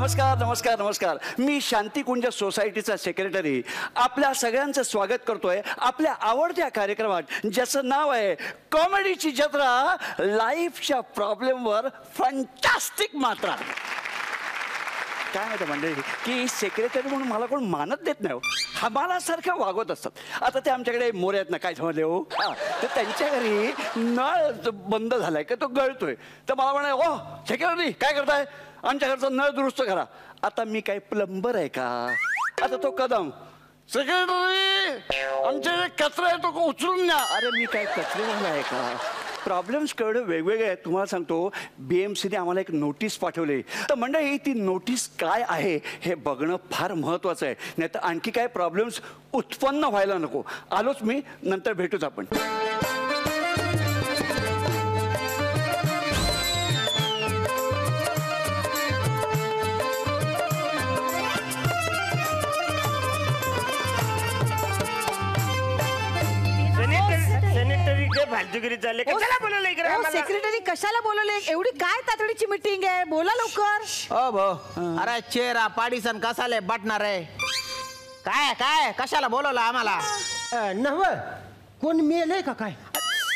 नमस्कार नमस्कार नमस्कार. मी शांतिकुंज सोसायटीचा सेक्रेटरी आपल्या सगळ्यांचं स्वागत करतोय आपल्या आवडत्या कार्यक्रमात ज्याचं नाव आहे कॉमेडीची जत्रा. लाईफच्या प्रॉब्लेमवर फंटास्टिक मात्रा. काय माहिती मंडळी की सेक्रेटरी म्हणून मला कोण मानत देत नाही. हमालासारखं वागवत असतात. आता ते आमच्याकडे मोरे आहेत ना, काय समजले हो, तर त्यांच्या घरी नळ बंद झालाय का तो गळतोय. तर मला म्हणाय ओ सेक्रेटरी काय करताय, आमच्या घरचा नळ दुरुस्त करा. आता मी काय प्लंबर आहे का. आता तो कदम सेक्रेटरी आमच्याकडे कचरा आहे तो उचलून न्या. अरे मी काय कचरेवाला आहे का. प्रॉब्लेम्स केवढे वेगवेगळे आहेत तुम्हाला सांगतो. BMCने आम्हाला एक नोटीस पाठवली. तर मंडळी ती नोटीस काय आहे हे बघणं फार महत्त्वाचं आहे. नाही तर आणखी काय प्रॉब्लेम्स उत्पन्न व्हायला नको. आलोच मी, नंतर भेटूच आपण. सेक्रेटरी कशाला बोलवले. एवढी काय तातडीची मीटिंग आहे, बोला लवकर. ओ भो अरे चेहरा पाडीसन कसाले बटणार आहे. काय काय कशाला बोलवलं आम्हाला. नव कोण मेलंय का काय.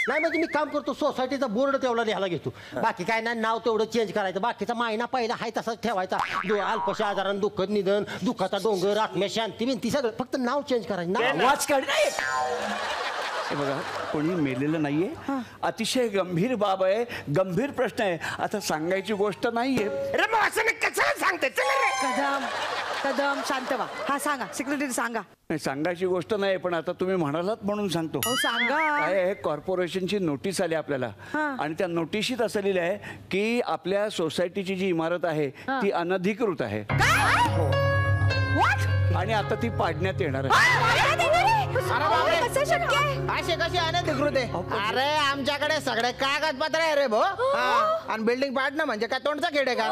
नाही म्हणजे मी काम करतो सोसायटीचा बोर्ड तेवढा लिहायला घेतो. बाकी काय नाही, नाव तेवढं चेंज करायचं. बाकीचा मायना पहिला आहे तसाच ठेवायचा. अल्पशा आजारानं दुःखद निधन, दुःखाचा डोंगर, आत्म्या शांती बिंती सगळं फक्त नाव चेंज करायचं. वाच काढ नाही. हे बघा कोणी मेलेलं नाहीये. अतिशय गंभीर बाब आहे, गंभीर प्रश्न आहे. आता सांगायची गोष्ट नाहीये. कदम कदम शांत व्हा. हा सांगा सेक्रेटरी सांगा. नाही सांगायची गोष्ट नाही पण आता तुम्ही म्हणालात म्हणून सांगतो. सांगा. काय आहे कॉर्पोरेशनची नोटीस आली आपल्याला आणि त्या नोटिशीत असं लिहिलं आहे की आपल्या सोसायटीची जी इमारत आहे ती अनधिकृत आहे आणि आता ती पाडण्यात येणार आहे. असे कसे अनधिकृत आहे. अरे आमच्याकडे सगळे कागदपत्र आहे रे भो. आणि बिल्डिंग पाडणं म्हणजे काय तोंडचा खेळ आहे का.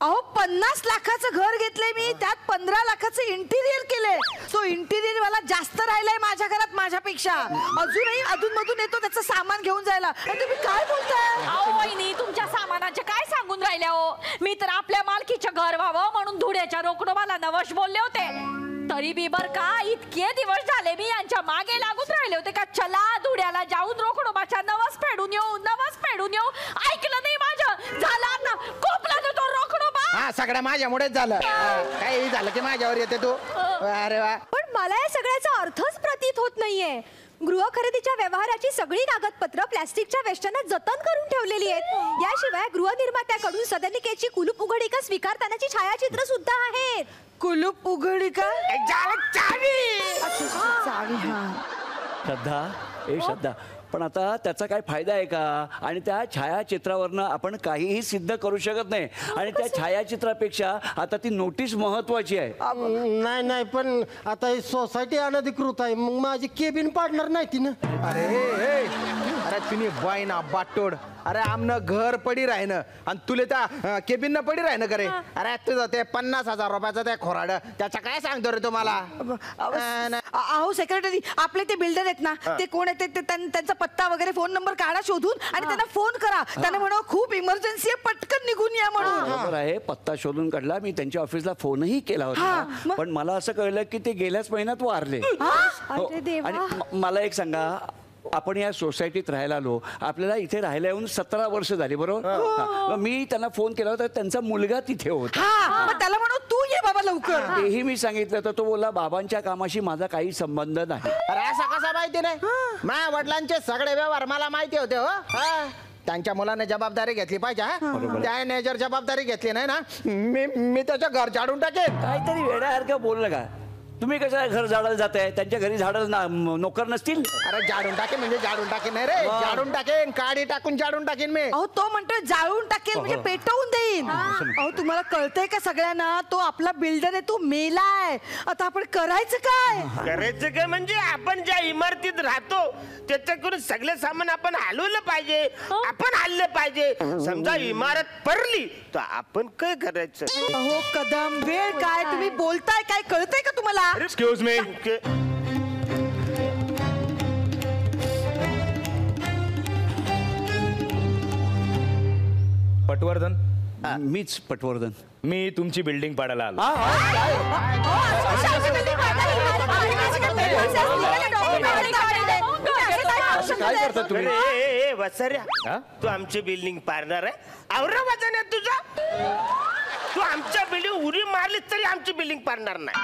अहो 50 लाखाचं घर घेतलंय मी, त्यात 15 लाखाचं इंटिरियर केलंय. तो इंटिरियर वाला जास्त राहिलाय माझ्या घरात माझ्यापेक्षा. अजूनही अधूनमधून येतो त्याचं सामान घेऊन जायला. तुम्ही काय बोलताय. अहो वहिनी तुमच्या सामानाचे काय सांगून राहिल्या हो. मी तर आपल्या मालकीचं घर व्हावं म्हणून धुड्याच्या रोकडोबाला नवश बोलले होते. तरी बी बर का इतके दिवस झाले मी यांच्या मागे लागून राहिले होते का चला धुड्याला जाऊन रोकडोबाच्या नवस फेडून येऊ नवस फेडून येऊ. ऐकलं नाही माझं. झालं ना कोपला तो रोकडोबा. हा सगळं माझ्यामुळेच झालं. काही झालं की माझ्यावर येते तू. अरे वा. पण मला या सगळ्याचा अर्थच प्रतीत होत नाहीये. गृह खरेदीच्या व्यवहाराची सगळी कागदपत्र प्लास्टिकच्या वेष्टनात जतन करून ठेवलेली आहेत. याशिवाय गृहनिर्मात्याकडून सदनिकेची कुलूप उघडिका स्वीकारतानाची छायाचित्र सुद्धा आहेत. कुलूप उघडिका श्रद्धा ए श्रद्धा पण आता त्याचा काय फायदा आहे का. आणि त्या छायाचित्रावरनं आपण काहीही सिद्ध करू शकत नाही. आणि त्या छायाचित्रापेक्षा आता ती नोटीस महत्वाची आहे. नाही नाही पण आता ही सोसायटी अनधिकृत आहे, मग माझी केबिन पाडणार नाही तिनं. अरे तुम्ही बाय ना बाटोड. अरे आमनं घर पडी राहिनं आणि तुले त्या केबिन पडी राहिनं करे. अरे तुझं ते 50,000 रुपयाचं ते खोराड त्याचा काय सांगतो रे तुम्हाला. अहो सेक्रेटरी आपले ते बिल्डर आहेत ना ते कोण आहेत त्यांचा पत्ता वगैरे फोन नंबर काढा शोधून आणि त्यांना फोन करा. त्यांना म्हणा खूप इमर्जन्सी आहे पटकन निघून या म्हणून. बरोबर आहे पत्ता शोधून काढला. मी त्यांच्या ऑफिसला फोनही केला होता पण मला असं कळलं की ते गेल्याच महिन्यात वारले. आणि मला एक सांगा आपण या सोसायटीत राहायला आलो. आपल्याला इथे राहायला येऊन 17 वर्ष झाली बरोबर. मी त्यांना फोन केला होता त्यांचा मुलगा तिथे होता. त्याला म्हणू तू ये बाबा लवकर. तेही मी सांगितलं तर तो बोला बाबांच्या कामाशी माझा काही संबंध नाही. अरे असं कसं माहिती नाही. माझ्या वडिलांचे सगळे व्यवहार मला माहिती होते हो. त्यांच्या मुलाने जबाबदारी घेतली पाहिजे. त्याने जर जबाबदारी घेतली नाही ना मी त्याचं घर झाडून टाकेन. काहीतरी वेड्यासारखं बोललं का तुम्ही. कसं घर झाडायला जाताय त्यांच्या घरी झाडायला नोकर नसतील. अरे जाडून टाकेन म्हणजे जाडून टाकेन नाही रे. जाडून टाकेन काडी टाकून जाडून टाकेन मी. अहो तो म्हणतोय जाळून टाकेल म्हणजे पेटवून देईन. अहो तुम्हाला कळतंय का सगळ्यांना तो आपला बिल्डर आहे तो मेलाय. आता आपण करायचं काय. करायचं काय म्हणजे आपण ज्या इमारतीत राहतो त्याच्याकडून सगळे सामान आपण हलवलं पाहिजे. आपण हल्लं पाहिजे. समजा इमारत पडली तर आपण काय करायचं. अहो कदम वेळ काय तुम्ही बोलताय काय कळतंय का तुम्हाला. Excuse me. पटवर्धन मीच पटवर्धन. मी तुमची बिल्डिंग पाडायला आलो. काय करता तुम्ही? ए वसर्या, तू आमची बिल्डिंग पाडणार आहे? औरंगाबाद आहे तुझा. तू आमच्या बिल्डिंग उडी मारली तरी आमची बिल्डिंग पाडणार नाही.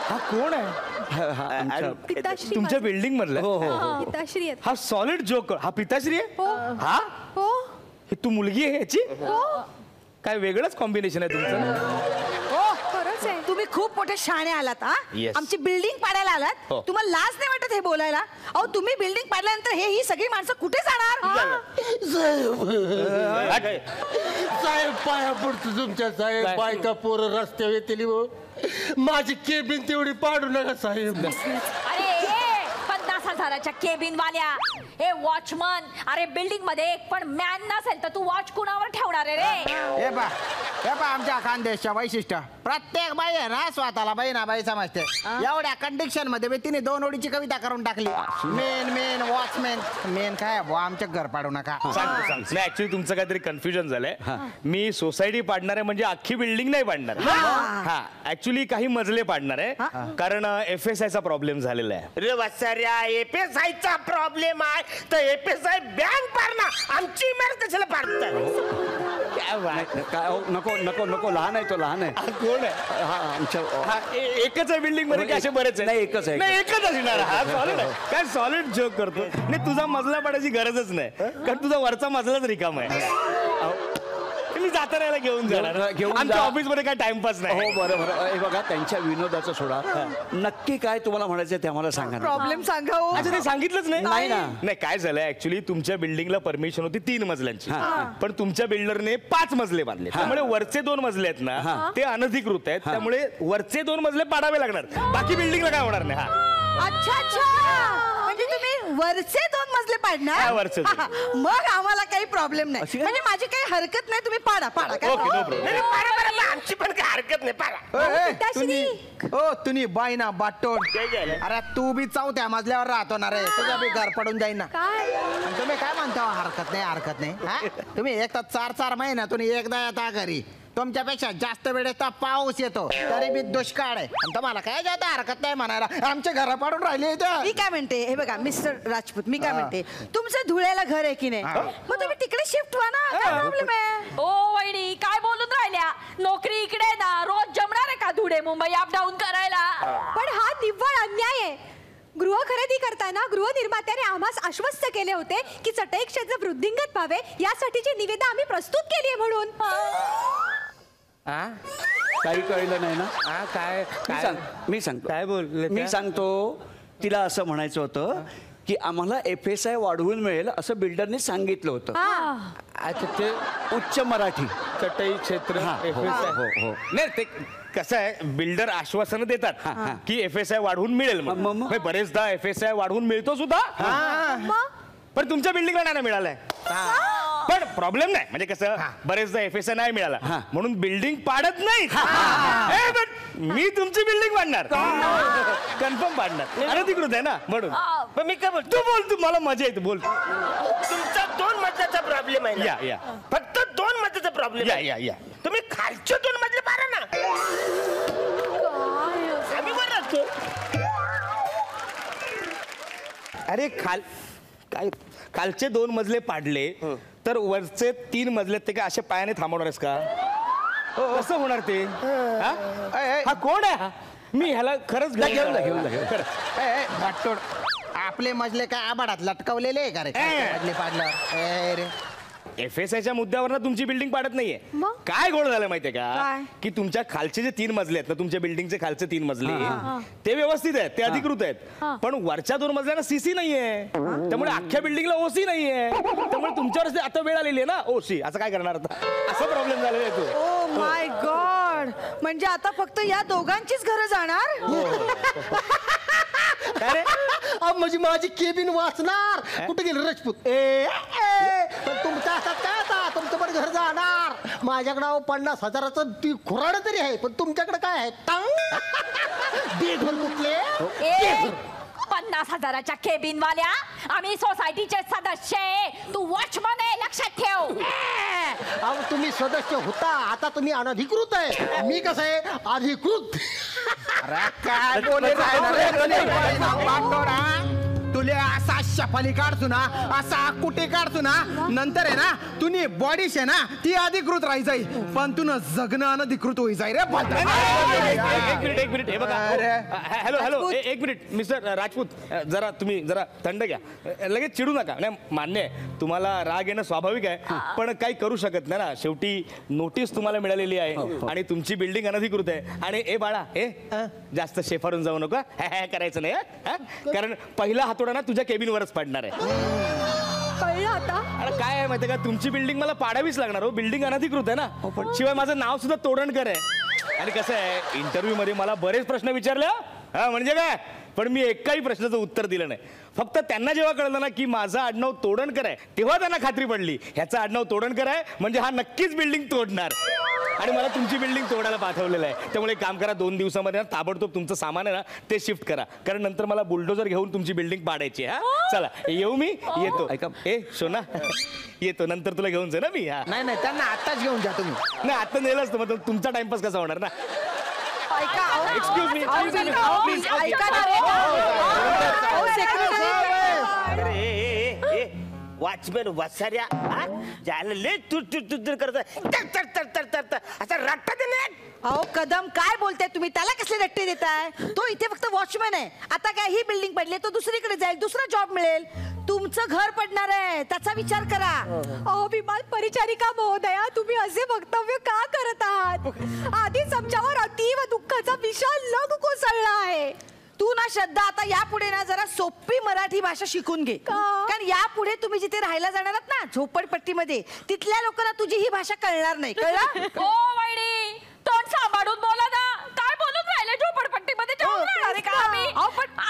हा कोण आहे? पिताश्री तुमच्या बिल्डिंग मधला? हो हो. पिताश्री आहेत. हा सॉलिड जोक. हा पिताश्री आहे? हा हो हे तू मुलगी आहे याची? काय वेगळंच कॉम्बिनेशन आहे तुमचं. खरंच आहे. तुम्ही खूप मोठे शाणे आलात हा. Yes. आमची बिल्डिंग पाडायला आलात. हो. तुम्हाला लाज नाही वाटत हे बोलायला? अहो तुम्ही बिल्डिंग पाडल्यानंतर ही सगळी माणसं कुठे जाणार? साहेब पाया पडतो तुमच्या साहेब. काय? बायका पोरं रस्त्यावर येतील हो. माझी केबिन तेवढी पाडू नका साहेब. अरे 50,000च्या केबिन वाल्या, हे वॉचमन, अरे बिल्डिंग मध्ये एक पण मॅन नसेल तर तू वॉच कुणावर ठेवणार आहे रे? हे पा आमच्या खानदेशच्या वैशिष्ट्य, प्रत्येक बाई आहे ना स्वतःला बहिणा बाई समजते. एवढ्या कंडिशन मध्ये मी तिने 2 ओळीची कविता करून टाकली. Main watchman. मेन काय बुवा, आमच्या घर पाडू नका. सांगतो. नाही ऍक्च्युली तुमचं काहीतरी कन्फ्युजन झालंय. मी सोसायटी पाडणार आहे म्हणजे अख्खी बिल्डिंग नाही पाडणार. हा ऍक्च्युली काही मजले पाडणार आहे कारण FSI चा प्रॉब्लेम झालेला आहे. रे वसर्या, FSI चा प्रॉब्लेम आहे तर FSI बँक पाडणार, आमची इमारत कशाला पाडतात? नको नको नको, लहान आहे तो, लहान आहे. कोण आहे? हा आमच्या एकच आहे बिल्डिंग मध्ये की असे बरेच आहे? नाही, एकच आहे. नाही, एकच असणार. हा सॉलिड आहे. काय सॉलिड जोक करतो. नाही तुझा मजला पाडायची गरजच नाही कारण तुझा वरचा मजलाच रिकाम आहे. मी जाताना याला घेऊन जाणार. घेऊन आमच्या जा. ऑफिस मध्ये काय टाइमपास नाही. हो बरं. हे बघा, त्यांच्या विनोदाचं सोडा. नक्की काय तुम्हाला म्हणायचं ते आम्हाला सांगा ना. प्रॉब्लेम सांगा हो. अच्छा ते सांगितलंच नाही? नाही ना. नाही काय झालं ऍक्च्युली तुमच्या बिल्डिंगला परमिशन होती 3 मजल्यांची पण तुमच्या बिल्डरने 5 मजले बांधले. त्यामुळे वरचे 2 मजले आहेत ना ते अनधिकृत आहेत. त्यामुळे वरचे 2 मजले पाडावे लागणार. बाकी बिल्डिंगला काय होणार नाही. अच्छा म्हणजे तुम्ही वरचे 2 मजले पाडणार? हा, वरचे 2. मग आम्हाला काही प्रॉब्लेम नाही. अशी काय? म्हणजे माझी काही हरकत नाही. तुम्ही पाडा काय ओके नो प्रॉब्लेम. नाही, पाडा, आमची पण काही हरकत नाही, पाडा. तुम्ही बाईना बाटोड. अरे तू बी 4थ्या मजल्यावर राहतो ना रे. तुझं बी घर पडून जाईन ना. काय आणि तुम्ही काय म्हणता हरकत नाही हा? तुम्ही एक तर 4 महिन्यातून एकदा येता घरी. तुमच्यापेक्षा जास्त वेळेस तर पाऊस येतो तरी बी दुष्काळ आहे आणि तुम्हाला काय जाता हरकत नाही म्हणायला. आमचे घर पाडून राहिले इथं. मी काय म्हणते, हे बघा मिस्टर राजपूत, मी काय म्हणते, तुमचं धुळ्याला घर आहे की नाही, मग तुम्ही तिकडे शिफ्ट व्हा ना. काय प्रॉब्लेम आहे? ओ वहिनी काय बोलून राहिल्या? नोकरी इकडे आहे ना, रोज जमणार आहे का धुळे मुंबई अप डाऊन करायला? पण हा निव्वळ अन्याय आहे. गृह खरेदी करताना गृहनिर्मात्याने आम्हास आश्वस्त केले होते की चटई क्षेत्र वृद्धिंगत व्हावे यासाठीची निविदा आम्ही प्रस्तुत केली आहे म्हणून. काही कळलं नाही ना. काय मी सांगतो. काय बोलले मी सांगतो. तिला असं म्हणायचं होतं की आम्हाला FSI वाढवून मिळेल असं बिल्डरने सांगितलं होतं. अच्छा ते उच्च मराठी. चटई क्षेत्र FSI. हो. नाही ते कसं आहे बिल्डर आश्वासन देतात की FSI वाढवून मिळेल म्हणून. मग? बरेचदा FSI वाढवून मिळतो सुद्धा पण तुमच्या बिल्डिंगला नाही मिळालाय. पण प्रॉब्लेम नाही म्हणजे कसं बरेचदा FSI नाही मिळाला म्हणून बिल्डिंग पाडत नाही. मी तुमची बिल्डिंग पाडणार, कन्फर्म पाडणार. अनधिकृत आहे ना म्हणून. पण मी काय बोलतो, तू बोल, तू मला मजा येते बोल. तुमचा 2 मजल्याचा प्रॉब्लेम आहे ना? या फक्त 2 मजल्याचा प्रॉब्लेम. या तुम्ही खालचे 2 मजले पाडा ना. आम्ही वर राहतो. अरे खालचे 2 मजले पाडले तर वरचे 3 मजले ते काय अशा पायाने थांबवणार आहेस का? कसं होणार ते? हा कोण आहे? मी ह्याला खरंच घेऊन जा. बाटोड आपले मजले काय आबाडात लटकवलेले आहे का रे? मजले पाडलं रे. FSIच्या मुद्द्यावर तुमची बिल्डिंग पाडत नाहीये. मग? काय घोळ झालं माहितीये का काय? की तुमच्या खालचे जे 3 मजले आहेत ना, तुमच्या बिल्डिंगचे खालचे 3 मजले ते व्यवस्थित आहेत, ते अधिकृत आहेत. पण वरच्या 2 मजल्यांना CC नाहीये. त्यामुळे अख्ख्या बिल्डिंगला OC नाहीये. त्यामुळे तुमच्यावर आता वेळ आलेली आहे ना OC. असं काय करणार आता? असा प्रॉब्लेम झालेला आहे तो. Oh my God. म्हणजे आता फक्त या दोघांचीच घरं जाणार? काय रे? म्हणजे माझी केबिन वाचणार. कुठे गेले राजपूत? पण तुमच्या हातात काय आता? तुमचं पण घर जाणार. माझ्याकडे 50,000चं ती खुराड तरी आहे पण तुमच्याकडे काय आहे? बेघर कुठले? 50,000च्या केबिन वाल्या. आम्ही सोसायटीचे सदस्य आहे, तू वॉचमन आहे, लक्षात ठेव. अहो तुम्ही सदस्य होता, आता तुम्ही अनधिकृत आहे. मी कसं आहे अधिकृत. काय बोले तुले असा शफाली काढतो ना, असा कुठे काढतो ना, नंतर आहे ना तुम्ही बॉडीश आहे ना ती अधिकृत राही जाई, पण तू जगणं अनधिकृत होई जाई रे. एक मिनिट हे बघा. हॅलो एक मिनिट मिस्टर राजपूत, जरा तुम्ही जरा थंड घ्या, लगेच चिडू नका. नाही मान्य आहे तुम्हाला राग येणं स्वाभाविक आहे, पण काही करू शकत नाही ना. शेवटी नोटीस तुम्हाला मिळालेली आहे आणि तुमची बिल्डिंग अनधिकृत आहे. आणि ए बाळा जास्त शेफारून जाऊ नका, करायचं नाही. कारण पहिला हातोडा ना तुझ्या केबिनवरच पडणार आहे. कळलं आता. अरे काय आहे माहिती का, तुमची बिल्डिंग मला पाडावीच लागणार हो. बिल्डिंग अनधिकृत आहे ना, शिवाय माझं नाव सुद्धा तोडणकर आहे. आणि कसं आहे इंटरव्ह्यू मध्ये मला बरेच प्रश्न विचारले. म्हणजे काय, पण मी एकाही प्रश्नाचं उत्तर दिलं नाही. फक्त त्यांना जेव्हा कळलं ना की माझं आडनाव तोडणकर आहे, तेव्हा त्यांना खात्री पडली ह्याचं आडनाव तोडणकर आहे म्हणजे हा नक्कीच बिल्डिंग तोडणार. आणि मला तुमची बिल्डिंग तोडायला पाठवलेलं आहे. त्यामुळे काम करा, 2 दिवसामध्ये ना ताबडतोब तुमचं सामान आहे ना ते शिफ्ट करा, कारण नंतर मला बुलडोजर घेऊन तुमची बिल्डिंग पाडायची आहे. चला येऊ, मी येतो. ऐका सोना, येतो नंतर तुला घेऊन जा ना मी. नाही नाही त्यांना आताच घेऊन जा तुम्ही. नाही आता नेलं असतं मग तुमचा टाइमपास कसा होणार ना. एक्सक्यूज मी वॉचमॅन वसाऱ्या ज्याला लय तुर करत असा रट्टा दे ना. अहो कदम काय बोलताय तुम्ही, त्याला कसले रट्टे देताय? तो इथे फक्त वॉचमॅन आहे. आता काय ही बिल्डिंग पडली, तो दुसरीकडे जाईल, दुसरा जॉब मिळेल. तुमचं घर पडणार आहे, त्याचा विचार करा. अहो विमान परिचारिका महोदया, तुम्ही असे वक्तव्य का करत आहात? आधीच आमच्यावर अतीव दुःखाचा विशाल लग कोसळला आहे. तू ना श्रद्धा आता यापुढे ना जरा सोपी मराठी भाषा शिकून घे. कारण यापुढे तुम्ही जिथे राहायला जाणार आहात ना झोपडपट्टीमध्ये, तिथल्या लोकांना तुझी ही भाषा कळणार नाही. कळलं? हो वहिनी, तोंड सांभाळून बोला ना. काय बोलून राहिले झोपडपट्टीमध्ये जाऊन राहणार आहे का आम्ही?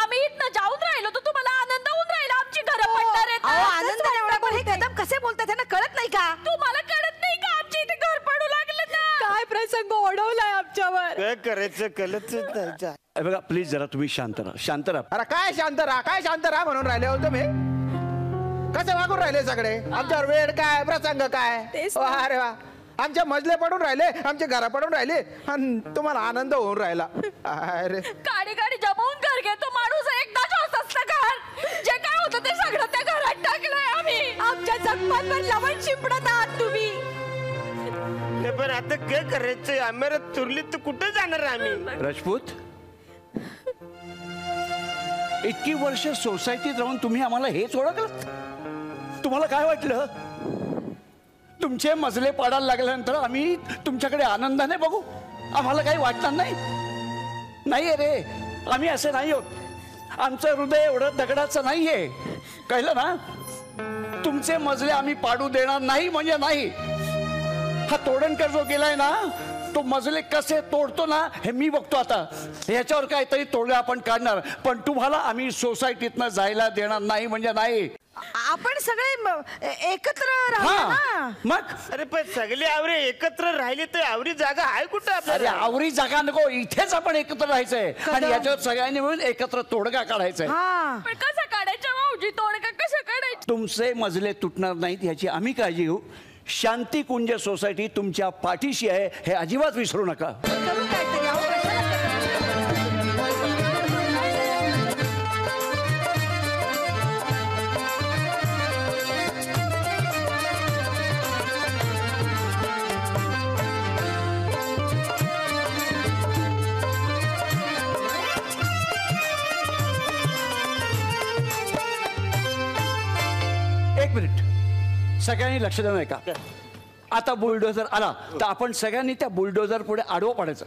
आम्ही इथनं जाऊन राहिलो तर तुम्हाला आनंद होऊन राहिला, आमची घरं पडणार आहेत. आनंद एवढा, पण हे कदम कसे बोलतात त्यांना कळत नाही का? तुम्हाला कळत नाही का आमच्या इथे घर पडू लागलं ना? काय प्रसंग ओढवलाय आमच्यावर. काय करायचं कळत नाही. बघा प्लीज जरा तुम्ही शांत राहा, शांत राहा. अरे काय शांत राहा, काय शांत राहा म्हणून राहिले हो तुम्ही. कसे वागून राहिले सगळे, आमच्यावर वेळ काय, प्रसंग काय. अरे वा, आमचे मजले पडून राहिले, आमचे घरा पडून राहिले आणि तुम्हाला आनंद होऊन राहिला. अरे गाडी गाडी जमवून घर घेतो माणूस, एकदाच होत असतं घर. जे काय होतं ते सगळं त्या घरात टाकलंय आम्ही. आमच्या जखमांवर लवण शिंपडत आहात तुम्ही. पण आता काय करायचं, आम्हाला तुरली तर कुठे जाणार आम्ही? राजपूत, इतकी वर्ष सोसायटीत राहून तुम्ही आम्हाला हेच ओळखलं? तुम्हाला काय वाटलं तुमचे मजले पाडायला लागल्यानंतर आम्ही तुमच्याकडे आनंदाने बघू? आम्हाला काही वाटणार नाही? नाही रे, आम्ही असे नाही होत. आमचं हृदय एवढं दगडाचं नाहीये, कळलं ना? तुमचे मजले आम्ही पाडू देणार नाही म्हणजे नाही. हा तोडणकर जो गेलाय ना, तो मजले कसे तोडतो ना हे मी बघतो. आता ह्याच्यावर काहीतरी तोडले आपण काढणार, पण तुम्हाला आम्ही सोसायटीतनं जायला देणार नाही म्हणजे नाही. आपण सगळे एकत्र राहू ना. मग अरे पण सगळे आवरे एकत्र राहिले तर आवरी जागा आहे कुठं अरे आपल्याला? आवरी जागा नको, इथेच आपण एकत्र राहायचंय आणि याच्यावर सगळ्यांनी मिळून एकत्र तोडगा काढायचंय. पण कसं काढायचं भाऊजी, तोडगा कसं काढायचं? तुमचे मजले तुटणार नाहीत याची आम्ही काळजी घेऊ. शांती कुंज सोसायटी तुमच्या पाठीशी आहे हे अजिबात विसरू नका. करू काहीतरी. अहो, एक मिनिट, सगळ्यांनी लक्ष देऊ नका. आता बुलडोझर आला तर आपण सगळ्यांनी त्या बुलडोझर पुढे आडवं पडायचं.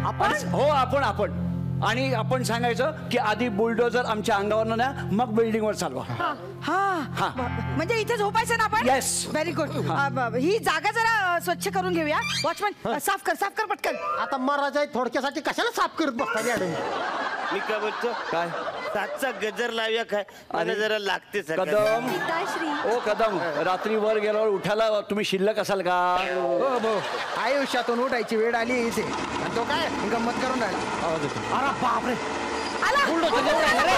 आपण हो आपण आणि आपण सांगायचं की आधी बुलडोझर आमच्या अंगावर न्या, मग बिल्डिंगवर चालवा. हा म्हणजे इथे झोपायचं ना आपण? Yes. Very good. ही जागा जरा स्वच्छ करून घेऊया. वॉचमन साफ कर पटकन. आता महाराज आहे, थोडक्यासाठी कशाला साफ करत बसता? मी काय बोलतो, काय 7चा गजर लावूया काय? मला जरा लागते कदम. ओ कदम, रात्री वर गेल्यावर उठायला तुम्ही शिल्लक असाल का? हो भाऊ, आयुष्यातून उठायची वेळ आली इथे आणि तो काय गंमत करून राहिला. आवाज येतो. अरे बापरे, आला. बुलडोझर जवळ आहे रे.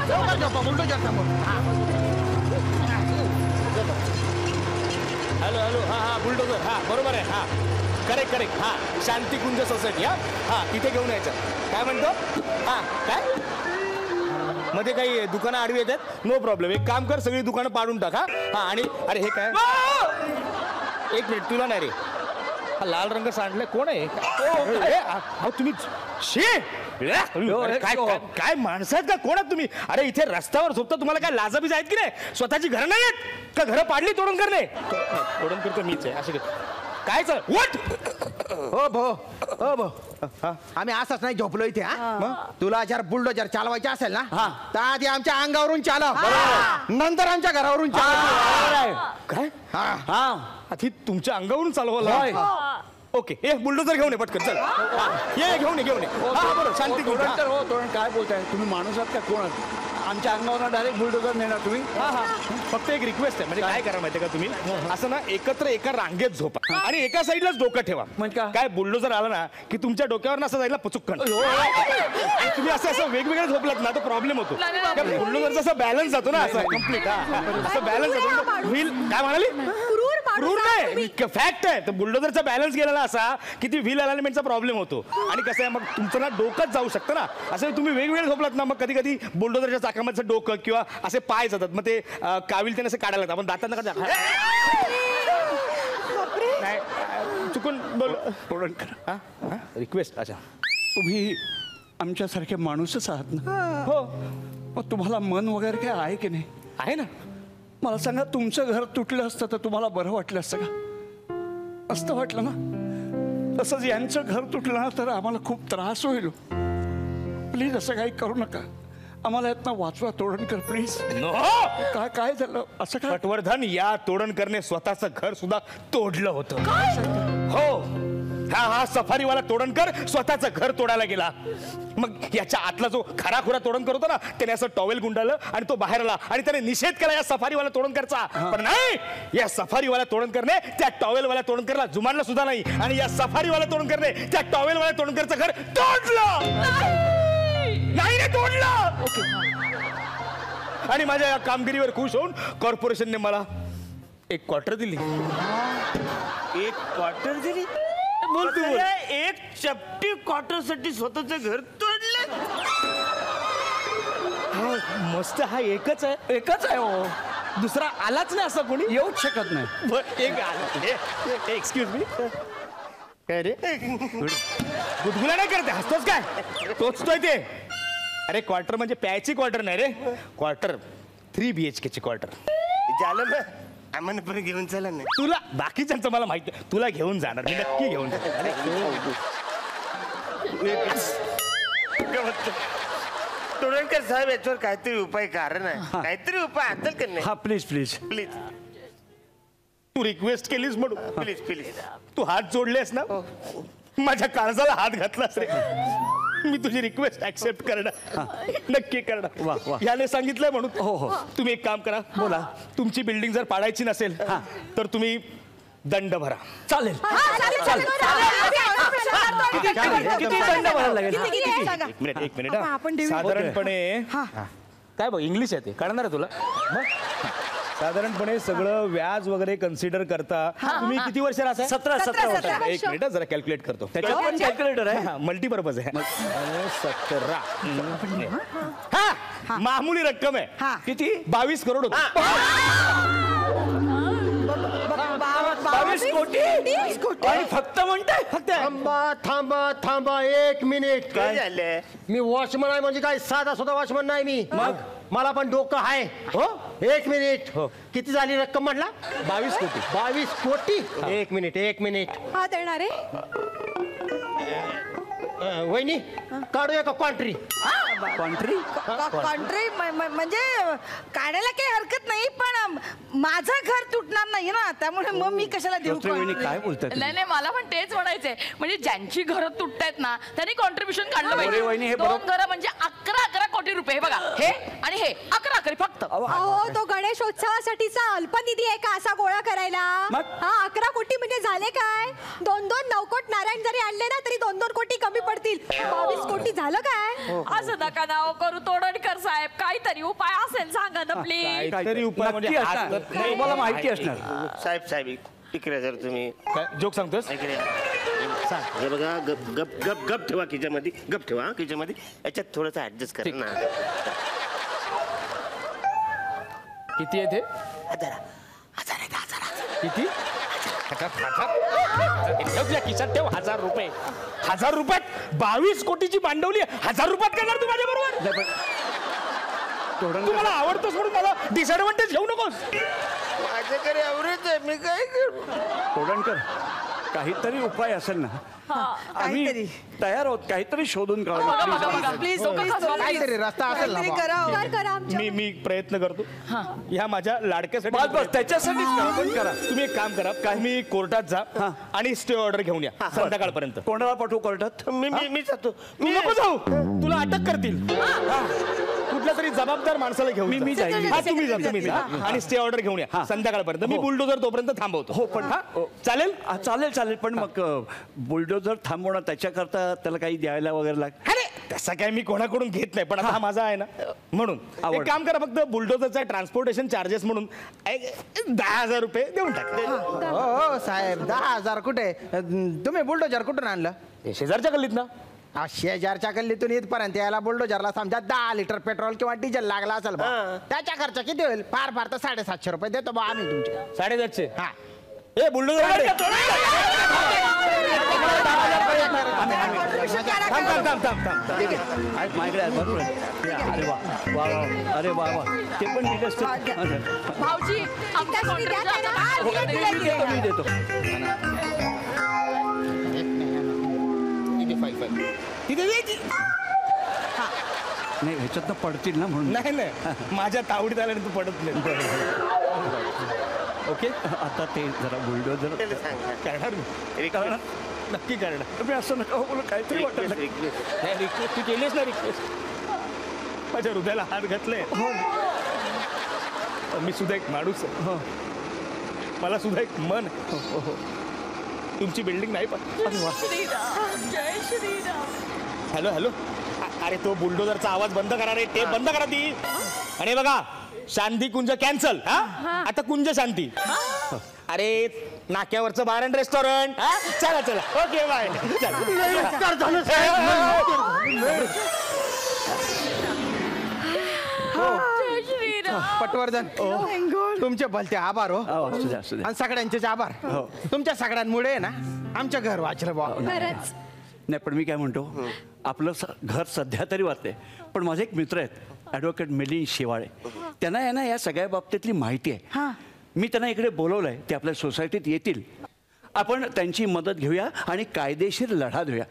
लवकर झोपा, बुलडोझर समोर. हॅलो हॅलो हा हा बुलडोझर हा बरोबर आहे हा करेक्ट करेक्ट हा शांतिकुंज सोसायटी हा तिथे घेऊन यायचं. काय म्हणतो हा काय मध्ये काही दुकानं आडवी येतात. No problem. एक काम कर सगळी दुकानं पाडून टाक. हा आणि अरे हे काय एक मिनिट तुला नाही रे हा लाल रंग सांडलाय कोण आहे तुम्ही काय काय माणसं आहेत का कोण आहात तुम्ही? अरे इथे रस्त्यावर झोपता तुम्हाला काय लाजाबीज आहेत की नाही? स्वतःची घरं नाही आहेत का? घरं पाडली तोडून करणे तोडून करतो मीच आहे असे काय सर वट हो भो आम्ही असंच नाही झोपलो इथे. हा तुला जर बुलडोजर चालवायचे असेल ना तर आधी आमच्या अंगावरून चालव, नंतर आमच्या घरावरून चालव. काय हा आधी तुमच्या अंगावरून चालवलं. ओके हे बुलडोजर घेऊन ये पटकन चल. ये घेऊन ये हा बरोबर शांती काय बोलताय तुम्ही? माणूस आहात का कोण आहात? आमच्या अंगावर डायरेक्ट बुलडोजर नेणार तुम्ही? हा फक्त एक रिक्वेस्ट आहे म्हणजे काय करा माहितीये का तुम्ही असं ना एकत्र एका रांगेत झोपा आणि एका साईडलाच डोकं ठेवा. म्हणजे काय बुलडोजर आला ना की तुमच्या डोक्यावर असं जायला पुचुक्कन आणि तुम्ही असं वेगवेगळे झोपलात ना तो प्रॉब्लेम होतो. बुलडोजरचा असं बॅलन्स जातो ना असं कम्प्लीट असं बॅलन्स जातो. व्हील काय म्हणाली? क्रूर नाही फॅक्ट आहे. तर बुलडोजरचा बॅलन्स गेला असा की ती व्हील अलाइनमेंटचा प्रॉब्लेम होतो. आणि कसं आहे मग तुमचं ना डोकंच जाऊ शकतं ना. असं तुम्ही वेगवेगळे झोपलात ना मग कधी कधी बुलडोजरच्या चाकामध्ये डोकं किंवा असे पाय जातात मग ते काविल त्याने असं काढायला लागतात. आपण दातांना नाही चुकून बोल तोडण करा. रिक्वेस्ट. अच्छा तुम्ही आमच्यासारखे माणूसच आहात ना? हो मग तुम्हाला मन वगैरे काय आहे की नाही? आहे ना. मला सांगा तुमचं घर तुटलं असतं तर तुम्हाला बरं वाटलं असतं का? असतं वाटलं ना? तसंच यांचं घर तुटलं ना तर आम्हाला खूप त्रास होईल. प्लीज असं काही करू नका. आम्हाला यातनं वाचवा तोडणकर प्लीज. नो काय काय झालं असं काय? पटवर्धन या तोडणकरने स्वतःचं घर सुद्धा तोडलं होतं. हो हा सफारीवाला तोडणकर स्वतःचं घर तोडायला गेला. मग याच्या आतला जो खराखुरा तोडणकर होता ना त्याने असं टॉवेल गुंडाळलं आणि तो बाहेर आला आणि त्याने निषेध केला या सफारीवाला तोडणकरचा. पण नाही या सफारीवाला तोडणकरने त्या टॉवेलवाल्या तोडणकरला जुमानलं सुद्धा नाही आणि या सफारीवाला तोडणकरने त्या टॉवेलवाल्या तोडणकरचं घर तोडलं. नाही रे तोडलं. आणि माझ्या या कामगिरीवर खुश होऊन कॉर्पोरेशनने मला 1 क्वार्टर दिली. 1 क्वार्टर दिली? बोल तू बोल. एक चपटी क्वार्टर साठी स्वतःच घर तोडलं. मस्त हा एकच आहे. एकच आहे हो. दुसरा आलाच नाही असं कोणी येऊच शकत नाही. एक एक्सक्यूज मी काय रे गुदगुला नाही करते हसतोच काय? टोचतोय ते. अरे क्वार्टर म्हणजे प्यायची क्वार्टर नाही रे. क्वार्टर 3 BHK ची क्वार्टर. झालं ना आम्हाला पण घेऊन चला ना. तुला बाकीच्यांचं मला माहिती आहे. तुला घेऊन जाणार मी नक्की घेऊन जाणार. तोडणकर साहेब याच्यावर काहीतरी उपाय कारण आहे. काहीतरी उपाय असेल का नाही? हा प्लीज प्लीज प्लीज तू रिक्वेस्ट केलीस म्हणून प्लीज प्लीज. तू हात जोडलेस ना माझ्या काळजाला हात घातलास रे. मी तुझी रिक्वेस्ट ऍक्सेप्ट करणार नक्की करणार. याने सांगितलंय म्हणून. हो. तुम्ही एक काम करा. बोला. तुमची बिल्डिंग जर पाडायची नसेल तर तुम्ही दंड भरा. चालेल. किती दंड भरायला लागेल? एक मिनिट साधारणपणे काय बघ इंग्लिश आहे ते कळणार आहे तुला? साधारणपणे सगळं व्याज वगैरे कन्सिडर करता तुम्ही किती वर्ष राहता? 17 वर्ष. एक मिनिट जरा कॅल्क्युलेट करतो. त्याच्यात पण कॅल्क्युलेटर आहे. मल्टीपर्पज आहे. 17 हा मामूली रक्कम आहे. किती? 22 करोड होतो. 22 कोटी आणि फक्त म्हणताय फक्त थांबा 1 मिनिट. काय झालं? मी वॉचमन आहे म्हणजे काय साधा सुद्धा वॉचमन नाही मी. मग मला पण डोकं आहे. हो 1 मिनिट. किती झाली रक्कम म्हटला? 22 कोटी. 22 कोटी. 1 मिनिट. हा देणार आहे. वहिनी काढूया का कॉन्ट्री? कंट्री म्हणजे काढायला काही हरकत नाही पण माझं घर तुटणार नाही ना, त्यामुळे मग मी कशाला देऊ? काय बोलतात? नाही नाही, मला पण तेच म्हणायचंय. म्हणजे ज्यांची घरं तुटतायत ना त्यांनी कॉन्ट्रीब्युशन काढलं वहिनी, पाहिजे. हे 2 घरं म्हणजे 11 कोटी रुपये. हे बघा, हे आणि हे 11 फक्त. अहो, तो गणेशोत्सवासाठीचा अल्पनिधी आहे का असा गोळा करायला? हा, 11 कोटी म्हणजे झाले काय? 2-2 नवकोट नारायण जरी आणले ना तरी 2-2 कोटी कमी पडतील. 22 कोटी झालं काय? असं नका नाव करू तोडणकर साहेब. काहीतरी उपाय असेल सांगा ना प्लीज. काहीतरी उपाय म्हणजे तुम्हाला माहिती असणार. साहेब इकडे जर तुम्ही जोक सांगतोस. हे बघा, गप गप गप गप ठेवा खिच्यामध्ये, गप ठेवा खिच्यामध्ये. याच्यात थोडंसं ऍडजस्ट करा ना. किती आहे ते? 1000 किती? ठेव खिशात, ठेव 1000 रुपये. 1000 रुपयात 22 कोटीची भांडवली 1000 रुपयात करणार तू माझ्या बरोबर? तू मला आवडतोस म्हणून मला डिसएडव्हान्टेज घेऊ नकोस. माझ्याकडे एवढेच आहे, मी काय करू? तोडणकर, काहीतरी उपाय असेल ना? आम्ही तयार आहोत, काहीतरी शोधून काढू. प्लीज काहीतरी रस्ता असेल ना बा. करा आमच्या. मी प्रयत्न करतो ह्या माझ्या लाडक्यासाठी. बस त्याच्यासाठीच आपण करा. तुम्ही एक काम करा, तुम्ही कोर्टात जा आणि स्टे ऑर्डर घेऊन या संध्याकाळपर्यंत. मी कोणाला पाठवू कोर्टात? मी जातो. नको जाऊ, तुला अटक करतील. कुठल्या तरी जबाबदार माणसाला घेऊन मी जाईन. हा, तुम्ही जा आणि स्टे ऑर्डर घेऊन या संध्याकाळपर्यंत. मी बुलडोजर तोपर्यंत थांबवतो. हो, पण चालेल. चालेल पण मग बुलडोजर थांबवणं त्याच्याकरता त्याला काही द्यायला वगैरे अरे तसं काय मी कोणाकडून घेत नाही, पण आता माझा आहे ना म्हणून एक काम करा, फक्त बुलडोजरचा ट्रान्सपोर्टेशन चार्जेस म्हणून 10,000 रुपये देऊन टाका. हो साहेब, 10,000 कुठे? तुम्ही बुलडोजर कुठून आणलं? शेजारच्या गल्लीत ना. शेजारच्या गल्लीतून इथपर्यंत यायला बुलडोजरला समजा 10 लिटर पेट्रोल किंवा डिझेल लागला असेल बा. त्याचा खर्च किती होईल? फार तर 750 रुपये देतो बा आम्ही तुमचे. 750? हा. ए बुलडोजर माझ्याकडे बरोबर. अरे वा, ते पण दिलं असतं. भाऊजी आमच्या मी देतो. नाही, ह्याच्यात पडतील ना म्हणून. नाही माझ्या तावडीत आल्याने तू पडत नाही. ओके, आता ते जरा बुलडोजर करणार नक्की करणार. मी असं नका बोलू, काहीतरी वाटत. रिक्वेस्ट तू केलीस ना, रिक्वेस्ट माझ्या हृदयाला हात घातले. मी सुद्धा एक माणूस आहे, मला सुद्धा एक मन आहे. तुमची बिल्डिंग नाही पण. जय श्रीराम. हॅलो. अरे तो बुलडोजरचा आवाज बंद करा रे, टेप बंद करा ती. आणि बघा, शांती कुंज कॅन्सल. आता कुंज शांती. अरे नाक्यावरचं बार अँड रेस्टॉरंट. चला ओके बाय. पटवर्धन, तुमचे भलते आभार हो. आणि सगळ्यांचेच आभार. तुमच्या सगळ्यांमुळे ना आमच्या घर वाचलं बा. खरंच. नाही, पण मी काय म्हणतो, आपलं घर सध्या तरी वाचते, पण माझे एक मित्र आहेत ॲडव्होकेट मिलिंद शेवाळे. त्यांना आहे ना या सगळ्या बाबतीतली माहिती आहे. मी त्यांना इकडे बोलवलंय, ते आपल्या सोसायटीत येतील. आपण त्यांची मदत घेऊया आणि कायदेशीर लढा देऊया.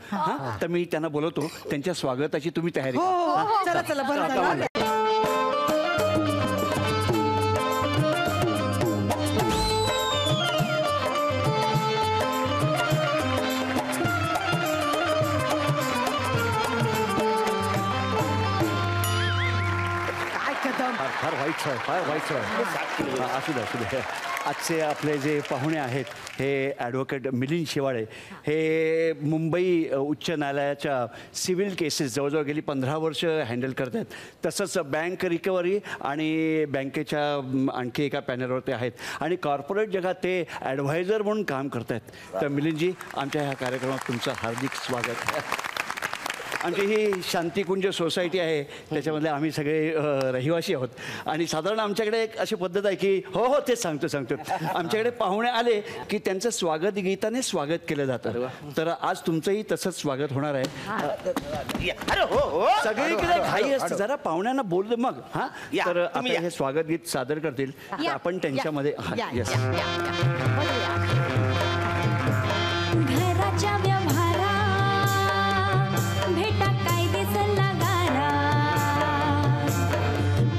तर मी त्यांना बोलवतो, त्यांच्या स्वागताची तुम्ही तयारी करा. चला बरं. फार वाईट असू दे. आजचे आपले जे पाहुणे आहेत हे ॲडव्होकेट मिलिंद शेवाळे. हे मुंबई उच्च न्यायालयाच्या सिव्हिल केसेस जवळजवळ गेली 15 वर्ष हँडल करत आहेत. तसंच बँक रिकव्हरी आणि बँकेच्या आणखी एका पॅनलवर ते आहेत. आणि कॉर्पोरेट जगात ते ॲडव्हायझर म्हणून काम करत आहेत. तर मिलिंदजी, आमच्या ह्या कार्यक्रमात तुमचं हार्दिक स्वागत. आमची ही शांतिकुंज सोसायटी आहे, त्याच्यामधले आम्ही सगळे रहिवासी आहोत. आणि साधारण आमच्याकडे एक अशी पद्धत आहे की हो तेच सांगतो आमच्याकडे पाहुणे आले की त्यांचं स्वागत गीताने स्वागत केलं जातं. तर आज तुमचंही तसंच स्वागत होणार आहे. सगळीकडे घाई असते, जरा पाहुण्यांना बोलले मग. तर आता हे स्वागत गीत सादर करतील, आपण त्यांच्यामध्ये.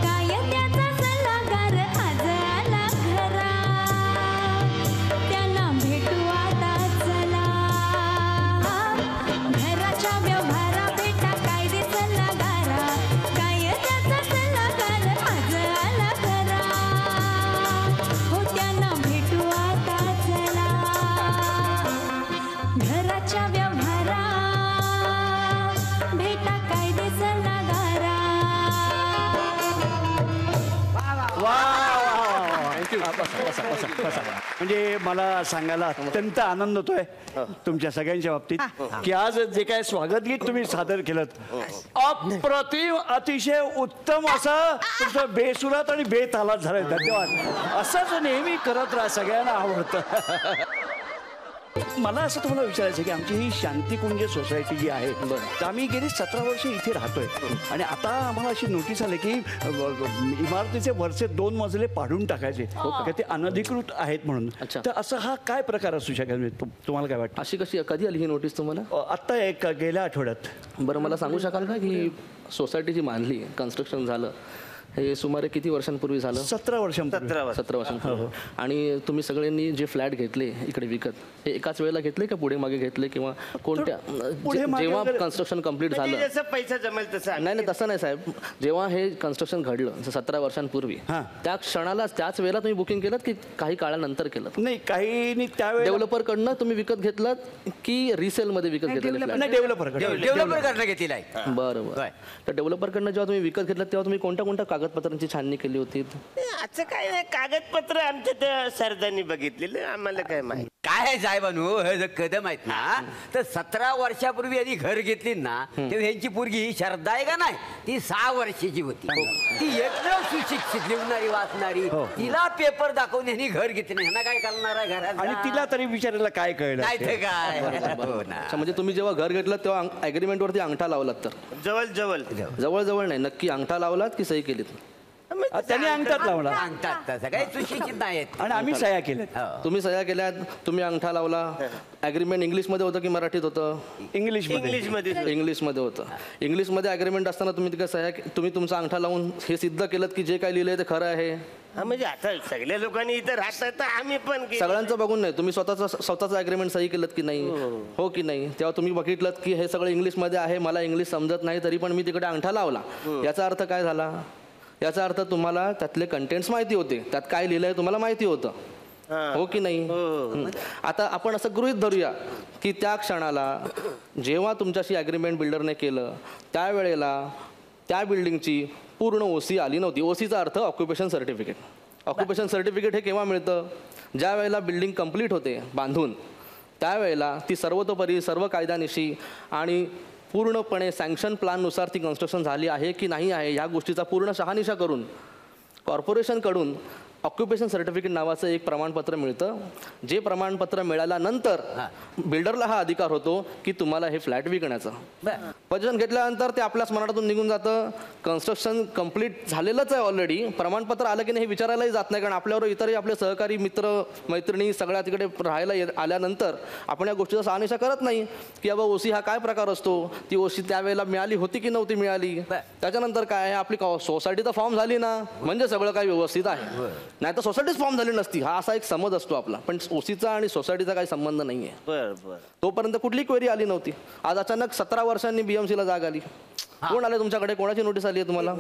कायद्याचा सल्लागार आज आला. थँक्यू. म्हणजे मला सांगायला अत्यंत आनंद होतोय तुमच्या सगळ्यांच्या बाबतीत की आज जे काय स्वागत गीत तुम्ही सादर केलं अप्रतिम अतिशय उत्तम असं तुमचं बेसुरात आणि बेतालात झालंय. धन्यवाद. असंच नेहमी करत राहा, सगळ्यांना आवडतं. मला असं तुम्हाला विचारायचं की आमची ही शांतिकुंज सोसायटी जी आहे तर आम्ही गेली 17 वर्ष इथे राहतोय आणि आता आम्हाला अशी नोटीस आली की इमारतीचे वरचे 2 मजले पाडून टाकायचे का ते अनधिकृत आहेत म्हणून. तर असं हा काय प्रकार असू शकेल तुम्हाला काय वाटतं? अशी कशी कधी आली ही नोटीस तुम्हाला? आत्ता एक गेल्या आठवड्यात. बरं मला सांगू शकाल का की सोसायटी जी बांधली कन्स्ट्रक्शन झालं हे सुमारे किती वर्षांपूर्वी झालं? 17 वर्षांपूर्वी. 17 वर्षांपूर्वी. आणि तुम्ही सगळ्यांनी जे फ्लॅट घेतले इकडे विकत हे एकाच वेळेला घेतले का पुढे मागे घेतले किंवा कोणत्या जेव्हा कन्स्ट्रक्शन कम्प्लीट झालं? जसं पैसा जमेल तसं. नाही तसं नाही साहेब. जेव्हा हे कन्स्ट्रक्शन घडलं 17 वर्षांपूर्वी त्या क्षणाला त्याच वेळेला तुम्ही बुकिंग केलं की काही काळानंतर केलं? नाही काही त्यावेळेस डेव्हलपरकडनं तुम्ही विकत घेतलात की रिसेल मध्ये विकत घेतलेलं? डेव्हलपर घेतलेला आहे. बरं. तर डेव्हलपरकडनं जेव्हा तुम्ही विकत घेतलात तेव्हा तुम्ही कोणत्या कागदपत्रांची छाननी केली होती? असं काय नाही, कागदपत्र आमच्या त्या सरदारनी बघितलेलं, आम्हाला काय माहिती. काय आहे साहेबांनो, हे जर कदम आहेत ना तर 17 वर्षापूर्वी यांनी घर घेतली ना तेव्हा ह्यांची पोरगी ही श्रद्धा आहे का नाही ती 6 वर्षाची होती. ती एकदम सुशिक्षित लिहणारी वाचणारी तिला पेपर दाखवून यांनी घर घेतले. ह्यांना काय करणार आहे घरात? आणि तिला तरी विचारायला काय कळलं नाही ते काय. म्हणजे तुम्ही जेव्हा घर घेतलं तेव्हा अग्रीमेंट वरती अंगठा लावलात? तर जवळ नाही नक्की अंगठा लावलात की सही केलीत? त्यांनी अंगठात लावला. सांगतात तसं काही सुशिक्षित नाहीत आणि आम्ही सह्या केल्या. तुम्ही सह्या केल्यात, तुम्ही अंगठा लावला. अग्रीमेंट इंग्लिशमध्ये होतं की मराठीत होतं? इंग्लिशमध्ये होतं. इंग्लिशमध्ये अग्रीमेंट असताना तुम्ही तिकडे सह्या तुम्ही तुमचा अंगठा लावून हे सिद्ध केलं की जे काय लिहिलंय ते खरं आहे? म्हणजे आता सगळ्या लोकांनी इथं राहतात तर आम्ही पण सगळ्यांचं बघून नाही, तुम्ही स्वतःचं अग्रीमेंट सही केलं की नाही? हो की नाही? तेव्हा तुम्ही बघितलं की हे सगळं इंग्लिशमध्ये आहे, मला इंग्लिश समजत नाही तरी पण मी तिकडे अंगठा लावला. याचा अर्थ काय झाला? याचा अर्थ तुम्हाला त्यातले कंटेंट्स माहिती होते, त्यात काय लिहिलंय तुम्हाला माहिती होतं. हो की नाही? आता आपण असं गृहीत धरूया की त्या क्षणाला जेव्हा तुमच्याशी अग्रीमेंट बिल्डरने केलं त्यावेळेला त्या बिल्डिंगची पूर्ण ओसी आली नव्हती. ओसीचा अर्थ ऑक्युपेशन सर्टिफिकेट. ऑक्युपेशन सर्टिफिकेट हे केव्हा मिळतं? ज्या वेळेला बिल्डिंग कंप्लीट होते बांधून त्यावेळेला ती सर्वतोपरी सर्व कायद्यानिशी आणि पूर्णपणे सँक्शन प्लॅननुसार ती कन्स्ट्रक्शन झाली आहे की नाही आहे ह्या गोष्टीचा पूर्ण शहानिशा करून कॉर्पोरेशनकडून ऑक्युपेशन सर्टिफिकेट नावाचं एक प्रमाणपत्र मिळतं. जे प्रमाणपत्र मिळाल्यानंतर बिल्डरला हा अधिकार होतो की तुम्हाला हे फ्लॅट विकण्याचा. पोझिशन घेतल्यानंतर ते आपल्याच मनातून निघून जातं. कन्स्ट्रक्शन कंप्लीट झालेलंच आहे ऑलरेडी, प्रमाणपत्र आलं की नाही हे विचारायलाही जात नाही, कारण आपल्यावर इतरही आपले सहकारी मित्र मैत्रिणी सगळ्या तिकडे राहायला आल्यानंतर आपण या गोष्टीचा शहानिशा करत नाही की बाबा ओसी हा काय प्रकार असतो, ती ओसी त्यावेळेला मिळाली होती की नव्हती मिळाली. त्याच्यानंतर काय आपली सोसायटी तर फॉर्म झाली ना म्हणजे सगळं काही व्यवस्थित आहे, नाही तर सोसायटीच फॉर्म झाली नसती हा असा एक समज असतो आपला. पण ओसीचा आणि सोसायटीचा काही संबंध नाहीये. तोपर्यंत कुठली क्वेरी आली नव्हती. आज अचानक 17 वर्षांनी बीएमसीला जाग आली. कोण आले तुमच्याकडे? कोणाची नोटीस आली आहे तुम्हाला?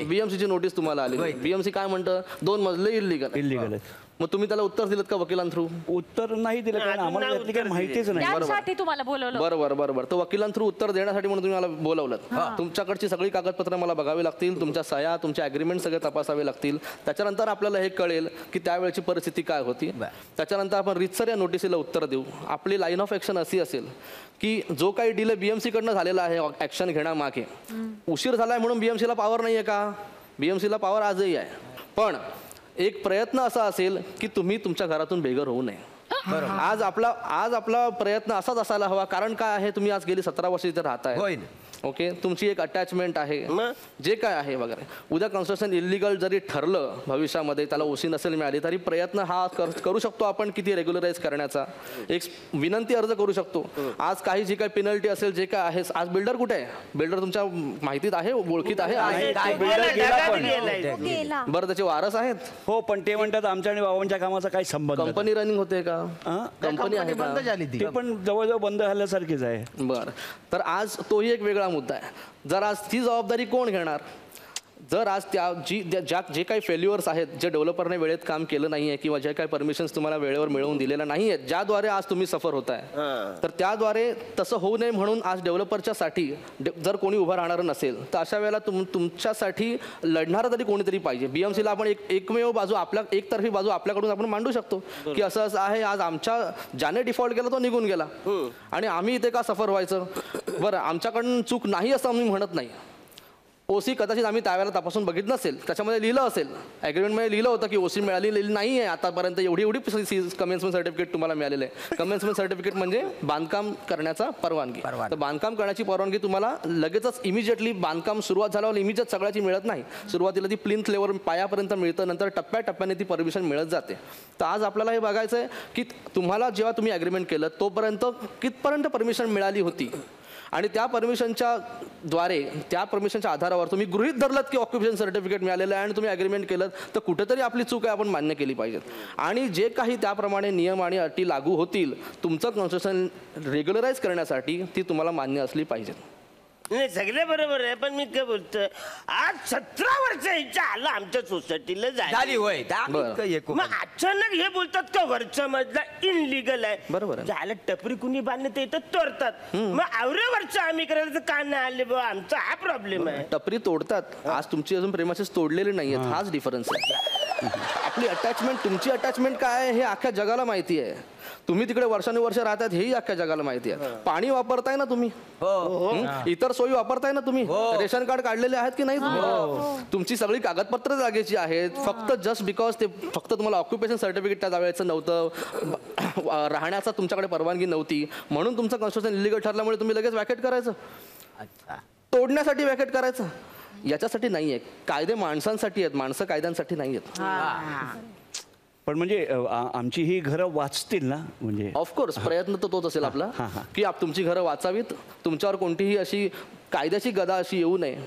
बीएमसीची नोटीस तुम्हाला आली. बीएमसी काय म्हणतं? 2 मजले इल्लीगल. मग तुम्ही त्याला उत्तर दिलं का वकिलां थ्रू? उत्तर नाही दिलं, कारण आम्हाला त्यातली काही माहितीच नाही. त्यासाठी तुम्हाला बोलवलं. बरोबर. तर वकिलां थ्रू उत्तर देण्यासाठी म्हणून तुम्ही मला बोलावलं. तुमच्याकडची सगळी कागदपत्र मला बघावी लागतील, तुमच्या सह्या तुमचे अग्रीमेंट सगळे तपासावे लागतील. त्याच्यानंतर आपल्याला हे कळेल की त्यावेळची परिस्थिती काय होती. त्याच्यानंतर आपण रितसर या नोटिसीला उत्तर देऊ. आपली लाईन ऑफ ॲक्शन अशी असेल की जो काही डिले बीएमसी कडनं झालेला आहे ॲक्शन घेण्यामागे, उशीर झालाय म्हणून बीएमसीला पॉवर नाहीये का? बीएमसीला पॉवर आजही आहे. पण एक प्रयत्न असा असेल की तुम्ही तुमच्या घरातून बेघर होऊ नये. आज आपला प्रयत्न असाच असायला हवा. कारण काय आहे, तुम्ही आज गेली 17 वर्ष इथे राहताय. ओके, तुमची एक अटॅचमेंट आहे जे काय आहे वगैरे. उद्या कन्स्ट्रक्शन इलिगल जरी ठरलं भविष्यामध्ये, त्याला ओसी नसेल मिळाली तरी प्रयत्न हा करू शकतो आपण किती रेग्युलराईज करण्याचा. एक विनंती अर्ज करू शकतो. आज काही जी काही पेनल्टी असेल जे काय आहे, आज बिल्डर कुठे आहे? बिल्डर तुमच्या माहितीत आहे, ओळखीत आहे? बरं, त्याचे वारस आहेत? हो, पण ते म्हणतात आमच्या आणि बाबांच्या कामाचा काही संबंध. कंपनी रनिंग होते का? कंपनी आहे बंद झाली ती. ते पण जवळजवळ बंद झाल्यासारखीच आहे. बरं, तर आज तोही एक वेगळा मुद्दा आहे. जर आज ती जबाबदारी कोण घेणार? जर आज जे काही फेल्युअर्स आहेत, जे डेव्हलपरने वेळेत काम केलं नाही आहे किंवा जे काही परमिशन्स तुम्हाला वेळेवर मिळवून दिलेल्या नाही आहेत, ज्याद्वारे आज तुम्ही सफर होताय, तर त्याद्वारे तसं होऊ नये म्हणून आज डेव्हलपरच्या साठी जर कोणी उभं राहणार नसेल तर अशा वेळेला तुमच्यासाठी लढणारं तरी कोणीतरी पाहिजे. बीएमसीला आपण एकमेव बाजू एकतर्फी बाजू आपल्याकडून आपण मांडू शकतो की असं असं आहे, आज आमच्या ज्याने डिफॉल्ट केला तो निघून गेला आणि आम्ही इथे का सफर व्हायचं. बरं, आमच्याकडून चूक नाही असं आम्ही म्हणत नाही. ओसी कदाचित आम्ही त्यावेळेला तपासून बघितलं नसेल, त्याच्यामध्ये लिहिलं असेल, ॲग्रीमेंटमध्ये लिहिलं होतं की ओसी मिळालेली नाही आहे आतापर्यंत, एवढी कमेन्समेंट सर्टिफिकेट तुम्हाला मिळालेलं आहे. कमेन्समेंट सर्टिफिकेट म्हणजे बांधकाम करण्याचा परवानगी. तर बांधकाम करण्याची परवानगी तुम्हाला लगेचच इमिजिएटली बांधकाम सुरुवात झाल्यावर इमिजिएट सगळ्याची मिळत नाही. सुरुवातीला ती प्लिंथ लेवल पायापर्यंत मिळतं, नंतर टप्प्याटप्प्याने ती परमिशन मिळत जाते. तर आज आपल्याला हे बघायचं आहे की तुम्हाला जेव्हा तुम्ही ॲग्रीमेंट केलं तोपर्यंत कितपर्यंत परमिशन मिळाली होती आणि त्या परमिशनच्या आधारावर तुम्ही गृहीत धरलात की ऑक्युपेशन सर्टिफिकेट मिळालेलं आहे आणि तुम्ही ॲग्रीमेंट केलं, तर कुठेतरी आपली चूक आहे, आपण मान्य केली पाहिजेत. आणि जे काही त्याप्रमाणे नियम आणि अटी लागू होतील तुमचं कन्स्ट्रक्शन रेग्युलराईज करण्यासाठी ती तुम्हाला मान्य असली पाहिजेत. नाही, सगळे बरोबर आहे, पण मी काय बोलतोय, आज 17 वर्ष ह्याच्या आलं आमच्या सोसायटीला झाली होय. मग अचानक हे बोलतात का वरच्या मधला इनलिगल आहे. बरोबर आहे. झालं टपरी कुणी बांधण्यात येतात तोडतात, मग आवरे वरचं आम्ही करायला का नाही आले बा, आमचा हा प्रॉब्लेम आहे. टपरी तोडतात, आज तुमची अजून प्रेमाचेच तोडलेली नाही आहेत, हाच डिफरन्स आहे. आपली अटॅचमेंट, तुमची अटॅचमेंट काय आहे हे अख्ख्या जगाला माहिती आहे. तुम्ही तिकडे वर्षानुवर्ष राहतात हेही अख्ख्या जगाला माहिती आहे. पाणी वापरताय ना तुम्ही, इतर सोयी वापरताय ना तुम्ही, रेशन कार्ड काढलेले आहेत की नाही तुम्ही, तुमची सगळी कागदपत्र जागेची आहेत. फक्त जस्ट बिकॉज ते फक्त तुम्हाला ऑक्युपेशन सर्टिफिकेट त्या जावेचं नव्हतं, राहण्याचा तुमच्याकडे परवानगी नव्हती म्हणून तुमचं कन्स्ट्रक्शन इलिगल ठरल्यामुळे तुम्ही लगेच वॅकेट करायचं, तोडण्यासाठी वॅकेट करायचं. याच्यासाठी नाही आहे. कायदे माणसांसाठी आहेत, माणसं कायद्यांसाठी नाही आहेत. पण म्हणजे आमची ही घरं वाचतील ना, म्हणजे ऑफकोर्स प्रयत्न तर तोच असेल आपला की तुमची घरं वाचावीत, तुमच्यावर कोणतीही अशी कायद्याची गदा अशी येऊ नये.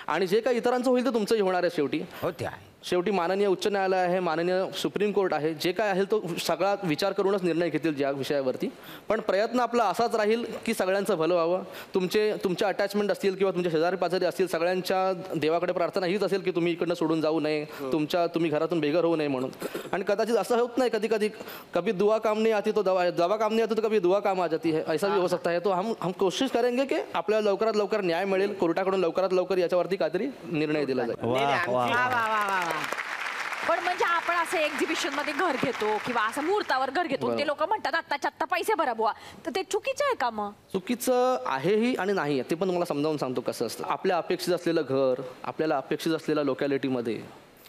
आणि जे काही इतरांचं होईल तर तुमचंही होणार आहे शेवटी माननीय उच्च न्यायालय आहे, माननीय सुप्रीम कोर्ट आहे, जे काय आहे तो सगळा विचार करूनच निर्णय घेतील ज्या विषयावरती. पण प्रयत्न आपला असाच राहील की सगळ्यांचं भलं व्हावं. तुमचे अटॅचमेंट असतील किंवा तुमच्या शेजारी पाजारी असतील, सगळ्यांच्या देवाकडे प्रार्थना हीच असेल की तुम्ही इकडनं सोडून जाऊ नये, तुम्ही घरातून बेघर होऊ नये म्हणून. आणि कदाचित असं होत नाही, कभी दुआ काम नहीं आती तो दवा काम नहीं आती तो कभी दुआ काम आ जाती है, ऐसा भी हो सकता है. तो हम कोशिश करेंगे की आपल्याला लवकरात लवकर न्याय मिळेल, कोर्टाकडून लवकरात लवकर याच्यावरती काहीतरी निर्णय दिला जाईल. पण म्हणजे आपण असं एक्झिबिशन मध्ये घर घेतो किंवा असं मुहूर्तावर घर घेतो, ते लोक म्हणतात आत्ताच्या आत्ता पैसे भरा बुवा, तर ते चुकीचं आहे का? मग चुकीचं आहेही आणि नाही आहे ते पण तुम्हाला समजावून सांगतो कसं असतं. आपल्या अपेक्षित असलेलं घर, आपल्याला अपेक्षित असलेल्या लोकॅलिटीमध्ये,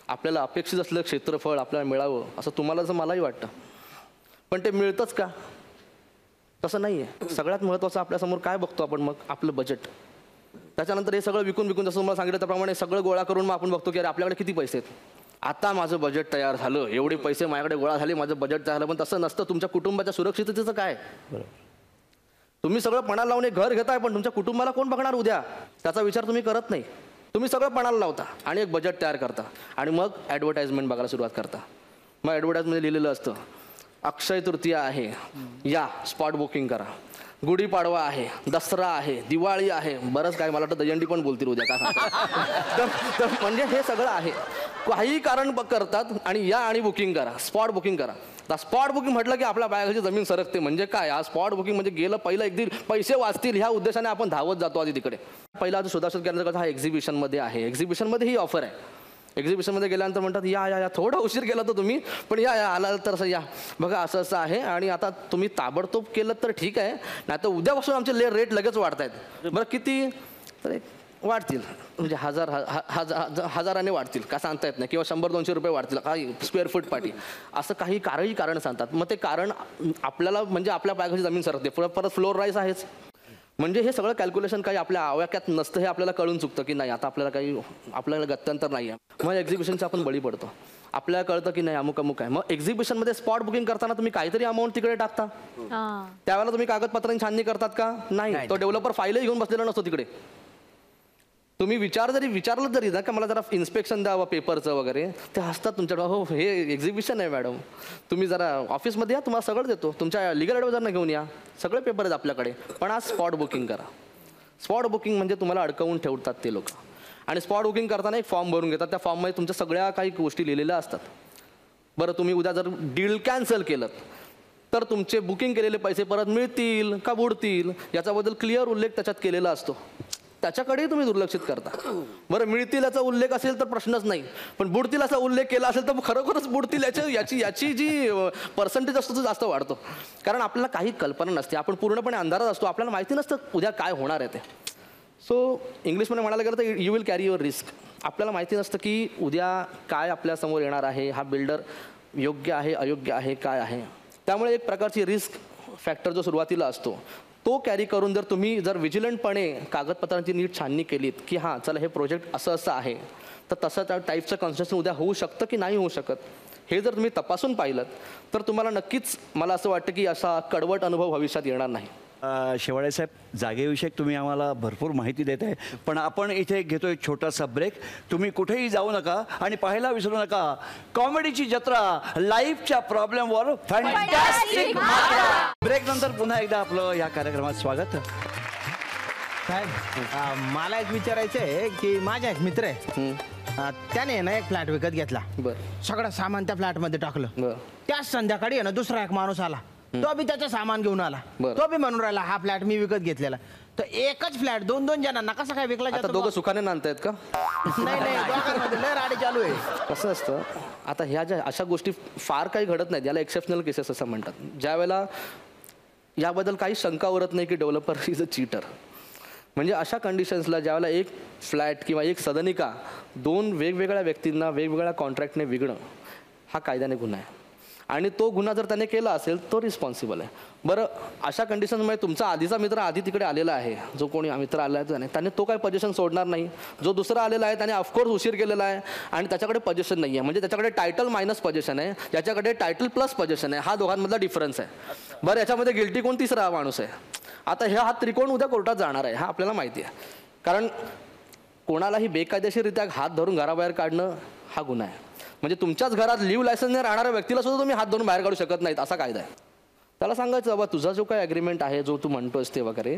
आपल्याला अपेक्षित असलेलं क्षेत्रफळ आपल्याला मिळावं असं तुम्हाला जर मलाही वाटतं, पण ते मिळतंच का? तसं नाही आहे. सगळ्यात महत्त्वाचं आपल्यासमोर काय बघतो आपण? मग आपलं बजेट. त्याच्यानंतर हे सगळं विकून जसं तुम्हाला सांगितलं त्याप्रमाणे सगळं गोळा करून मग आपण बघतो की अरे आपल्याकडे किती पैसे आहेत, आता माझं बजेट तयार झालं, एवढे पैसे माझ्याकडे गोळा झाले, माझं बजेट तयार झालं. पण तसं नसतं. तुमच्या कुटुंबाच्या सुरक्षिततेचं काय? तुम्ही सगळं पणाला लावून एक घर घेताय, पण तुमच्या कुटुंबाला कोण बघणार उद्या त्याचा विचार तुम्ही करत नाही. तुम्ही सगळं पणाला लावता आणि एक बजेट तयार करता आणि मग ॲडव्हर्टाइजमेंट बघायला सुरुवात करता. मग ॲडव्हर्टाइजमध्ये लिहिलेलं असतं अक्षय तृतीया आहे, या स्पॉट बुकिंग करा, गुढीपाडवा आहे, दसरा आहे, दिवाळी आहे, बरंच काय, मला वाटतं दहीहंडी पण बोलतील उद्या का. तर म्हणजे हे सगळं आहे, काही कारण करतात आणि या आणि बुकिंग करा, स्पॉट बुकिंग करा. स्पॉट बुकिंग म्हटलं की आपल्या पायाखाली जमीन सरकते. म्हणजे काय? आज स्पॉट बुकिंग म्हणजे गेलं पहिलं एक दिन पैसे वाचतील ह्या उद्देशाने आपण धावत जातो आधी तिकडे. पहिला आज शोधाशोध केंद्र हा एक्झिबिशनमध्ये आहे, एक्झिबिशनमध्ये ही ऑफर आहे. एक्झिबिशनमध्ये गेल्यानंतर म्हणतात या थोडा उशीर केला तर तुम्ही, पण या आला तर असं या बघा असं असं आहे आणि आता तुम्ही ताबडतोब केलं तर ठीक आहे, नाही तर उद्यापासून आमचे रेट लगेच वाढत आहेत. बरं किती? तर वाढतील, म्हणजे हजाराने वाढतील का सांगता येत नाही, किंवा 100-200 रुपये वाढतील काही स्क्वेअर फूट पाठी, असं काही कारण सांगतात. मग ते कारण आपल्याला म्हणजे आपल्या पायाखाली जमीन सरकते, परत फ्लोर राईस आहेच. म्हणजे हे सगळं कॅल्क्युलेशन काही आपल्या आवाक्यात नसतं, हे आपल्याला कळून चुकतं की नाही आता आपल्याला गत्यंतर नाही आहे. मग एक्झिबिशनचं आपण बळी पडतो. आपल्याला कळतं की नाही अमुक आहे. मग एक्झिबिशनमध्ये स्पॉट बुकिंग करताना तुम्ही काहीतरी अमाऊंट तिकडे टाकता, त्यावेळेला तुम्ही कागदपत्रांची छाननी करतात का? नाही. तो डेव्हलपर फाईलही घेऊन बसलेला नसतो तिकडे. तुम्ही विचारलं जरी ना का मला जरा इन्स्पेक्शन द्यावं पेपरचं वगैरे, ते हसतात तुमच्याकडे. हो हे एक्झिबिशन आहे मॅडम, तुम्ही जरा ऑफिसमध्ये या, तुम्हाला सगळं देतो, तुमच्या लिगल ॲडवायझरना घेऊन या, सगळे पेपर आहेत आपल्याकडे. पण आज स्पॉट बुकिंग करा. स्पॉट बुकिंग म्हणजे तुम्हाला अडकवून ठेवतात ते लोक. आणि स्पॉट बुकिंग करताना एक फॉर्म भरून घेतात. त्या फॉर्ममध्ये तुमच्या सगळ्या काही गोष्टी लिहिलेल्या असतात. बरं, तुम्ही उद्या जर डील कॅन्सल केलं तर तुमचे बुकिंग केलेले पैसे परत मिळतील का बुडतील याच्याबद्दल क्लिअर उल्लेख त्याच्यात केलेला असतो. त्याच्याकडेही तुम्ही दुर्लक्षित करता. बरं, मिळतील याचा उल्लेख असेल तर प्रश्नच नाही, पण बुडतील असा उल्लेख केला असेल तर खरोखरच बुडतील याची जी पर्सेंटेज असतो तो जास्त वाढतो. कारण आपल्याला काही कल्पना नसते, आपण पूर्णपणे अंधारात असतो, आपल्याला माहिती नसतं उद्या काय होणार आहे ते. सो इंग्लिशमध्ये म्हणायला गेलं तर you will carry your risk. आपल्याला माहिती नसतं की उद्या काय आपल्यासमोर येणार आहे, हा बिल्डर योग्य आहे अयोग्य आहे काय आहे. त्यामुळे एक प्रकारची रिस्क फॅक्टर जो सुरुवातीला असतो तो कॅरी करून जर तुम्ही विजिलंटपणे कागदपत्रांची नीट छाननी केलीत की हां चला हे प्रोजेक्ट असं असं आहे तर तसं त्या टाईपचं कन्स्ट्रक्शन उद्या होऊ शकतं की नाही होऊ शकत हे जर तुम्ही तपासून पाहिलं तर तुम्हाला नक्कीच मला असं वाटतं की असा कडवट अनुभव भविष्यात येणार नाही. शेवाळे साहेब, जागेविषयक तुम्ही आम्हाला भरपूर माहिती देत आहे, पण आपण इथे घेतो एक छोटासा ब्रेक. तुम्ही कुठेही जाऊ नका आणि पाहायला विसरू नका कॉमेडीची जत्रा लाईफच्या प्रॉब्लेमवर फॅन्टॅस्टिक. ब्रेक नंतर पुन्हा एकदा आपलं या कार्यक्रमात स्वागत. साहेब, मला एक विचारायचं आहे की माझा एक मित्र आहे, त्याने ना एक फ्लॅट विकत घेतला. बरं. सगळं सामान त्या फ्लॅटमध्ये टाकलं. बरं. त्याच संध्याकाळी आहे ना दुसरा एक माणूस आला, तो बी त्याचं सामान घेऊन आला. तो बी म्हणून राहिला हा फ्लॅट मी विकत घेतलेला. तर एकच फ्लॅट दोन दोन जणांना कसा काय विकला जातो? दोघं सुखाने नांदतायत का? नाही नाही, दोघांमध्ये लय राडी चालू आहे. कसं असतं आता ह्या ज्या अशा गोष्टी फार काही घडत नाहीत, याला एक्सेप्शनल केसेस असं म्हणतात. ज्या वेळेला याबद्दल काही शंका उरत नाही की डेव्हलपर इज अ चीटर. म्हणजे अशा कंडिशन्सला ज्यावेळेला एक फ्लॅट किंवा एक सदनिका दोन वेगवेगळ्या व्यक्तींना वेगवेगळ्या कॉन्ट्रॅक्टने विकणं हा कायद्याने गुन्हा आहे आणि तो गुन्हा जर त्याने केला असेल तो रिस्पॉन्सिबल आहे. बरं, अशा कंडिशनमध्ये तुमचा आधीचा मित्र आधी तिकडे आलेला आहे, जो कोणी मित्र आला आहे त्याने तो काही पोझिशन सोडणार नाही. जो दुसरा आलेला आहे त्याने ऑफकोर्स उशीर केलेला आहे आणि त्याच्याकडे पोझिशन नाही आहे, म्हणजे त्याच्याकडे टायटल मायनस पोझिशन आहे, याच्याकडे टायटल प्लस पोझिशन आहे. हा दोघांमधला डिफरन्स आहे. बरं, याच्यामध्ये गिल्टी कोण तिसरा माणूस आहे. आता हा त्रिकोण उद्या कोर्टात जाणार आहे, हा आपल्याला माहिती आहे. कारण कोणालाही बेकायदेशीररित्या हात धरून घराबाहेर काढणं हा गुन्हा आहे. म्हणजे तुमच्याच घरात लिव्ह लायसन्सने राहणाऱ्या व्यक्तीला सुद्धा तुम्ही हात धरून बाहेर काढू शकत नाहीत असा कायदा आहे. त्याला सांगायचं बाबा तुझा जो काही ॲग्रीमेंट आहे जो तू म्हणतोस ते वगैरे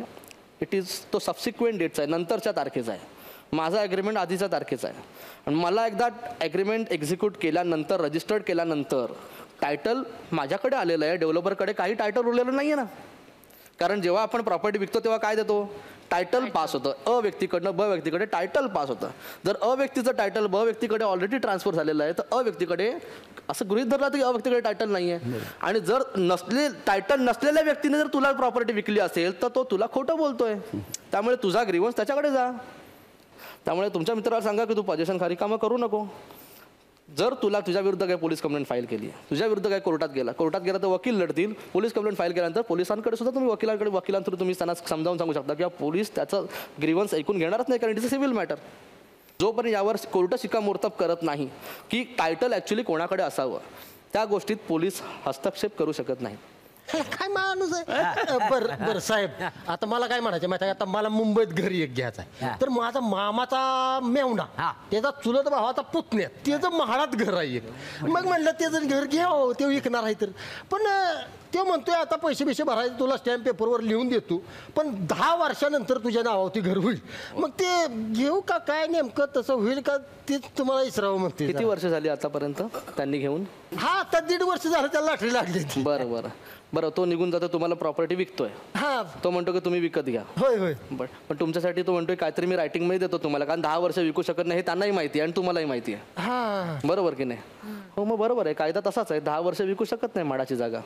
इट इज तो सबसिक्वेंट डेटचा आहे, नंतरच्या तारखेचा आहे. माझा ॲग्रीमेंट आधीच्या तारखेचा आहे आणि मला एकदा ॲग्रीमेंट एक्झिक्यूट केल्यानंतर रजिस्टर्ड केल्यानंतर टायटल माझ्याकडे आलेलं आहे, डेव्हलपरकडे काही टायटल उरलेलं नाही आहे ना. कारण जेव्हा आपण प्रॉपर्टी विकतो तेव्हा काय देतो? टायटल पास होतं. अ व्यक्तीकडनं ब व्यक्तीकडे टायटल पास होतं. जर अ व्यक्तीचं टायटल ब व्यक्तीकडे ऑलरेडी ट्रान्सफर झालेलं आहे तर अ व्यक्तीकडे असं गृहीत धरलं की अ व्यक्तीकडे टायटल नाही आहे. आणि जर टायटल नसलेल्या व्यक्तीने जर तुला प्रॉपर्टी विकली असेल तर तो तुला खोटं बोलतोय. त्यामुळे तुझा ग्रीवन्स त्याच्याकडे जा. त्यामुळे तुमच्या मित्राला सांगा की तू पोझिशन रिकामं करू नको. जर तुझ्या विरुद्ध काही पोलीस कंप्लेंट फाईल केली, तुझ्या विरुद्ध काही कोर्टात गेला तर वकील लढतील. पोलीस कंप्लेंट फाईल केल्यानंतर पोलिसांकडे सुद्धा तुम्ही वकिलांकडे तुम्ही त्यांना समजावून सांगू शकता की पोलीस त्याचं ग्रीवन्स ऐकून घेणारच नाही, कारण it is a civil matter. जोपर्यंत यावर कोर्ट शिक्कामोर्तब करत नाही की टायटल ॲक्च्युली कोणाकडे असावं त्या गोष्टीत पोलीस हस्तक्षेप करू शकत नाही. काय माणूस आहे. बरं साहेब, आता मला काय म्हणायचं माहिती आहे, आता मला मुंबईत घरी एक घ्यायचा आहे. तर माझा मामाचा मेवणा त्याचा चुलत भावाचा पुतण्या त्याचं महाडात घर आहे. मग म्हणलं त्याचं घर घ्यावं, ते विकणार आहे तर. पण तो म्हणतोय आता पैसे बिशे भरायचे तुला स्टॅम्प पेपरवर लिहून देतो, पण 10 वर्षानंतर तुझ्या नावावरती घर होईल. मग ते घेऊ का काय, नेमकं तसं होईल का ते तुम्हाला इसरावं म्हणते. किती वर्ष झाली आतापर्यंत त्यांनी घेऊन? हा, आता 1.5 वर्ष झालं त्याला लाटरी लागली. बरं, तो निघून जातो, तुम्हाला प्रॉपर्टी विकतोय. हा, तो म्हणतो की तुम्ही विकत घ्या. होय. पण तुमच्यासाठी तो म्हणतोय काहीतरी मी रायटिंगमध्ये देतो तुम्हाला, कारण 10 वर्ष विकू शकत नाही हे त्यांनाही माहिती आहे आणि तुम्हालाही माहिती आहे. हा, बरोबर की नाही? हो, मग बरोबर आहे, कायदा तसाच आहे. 10 वर्ष विकू शकत नाही म्हाडाची जागा.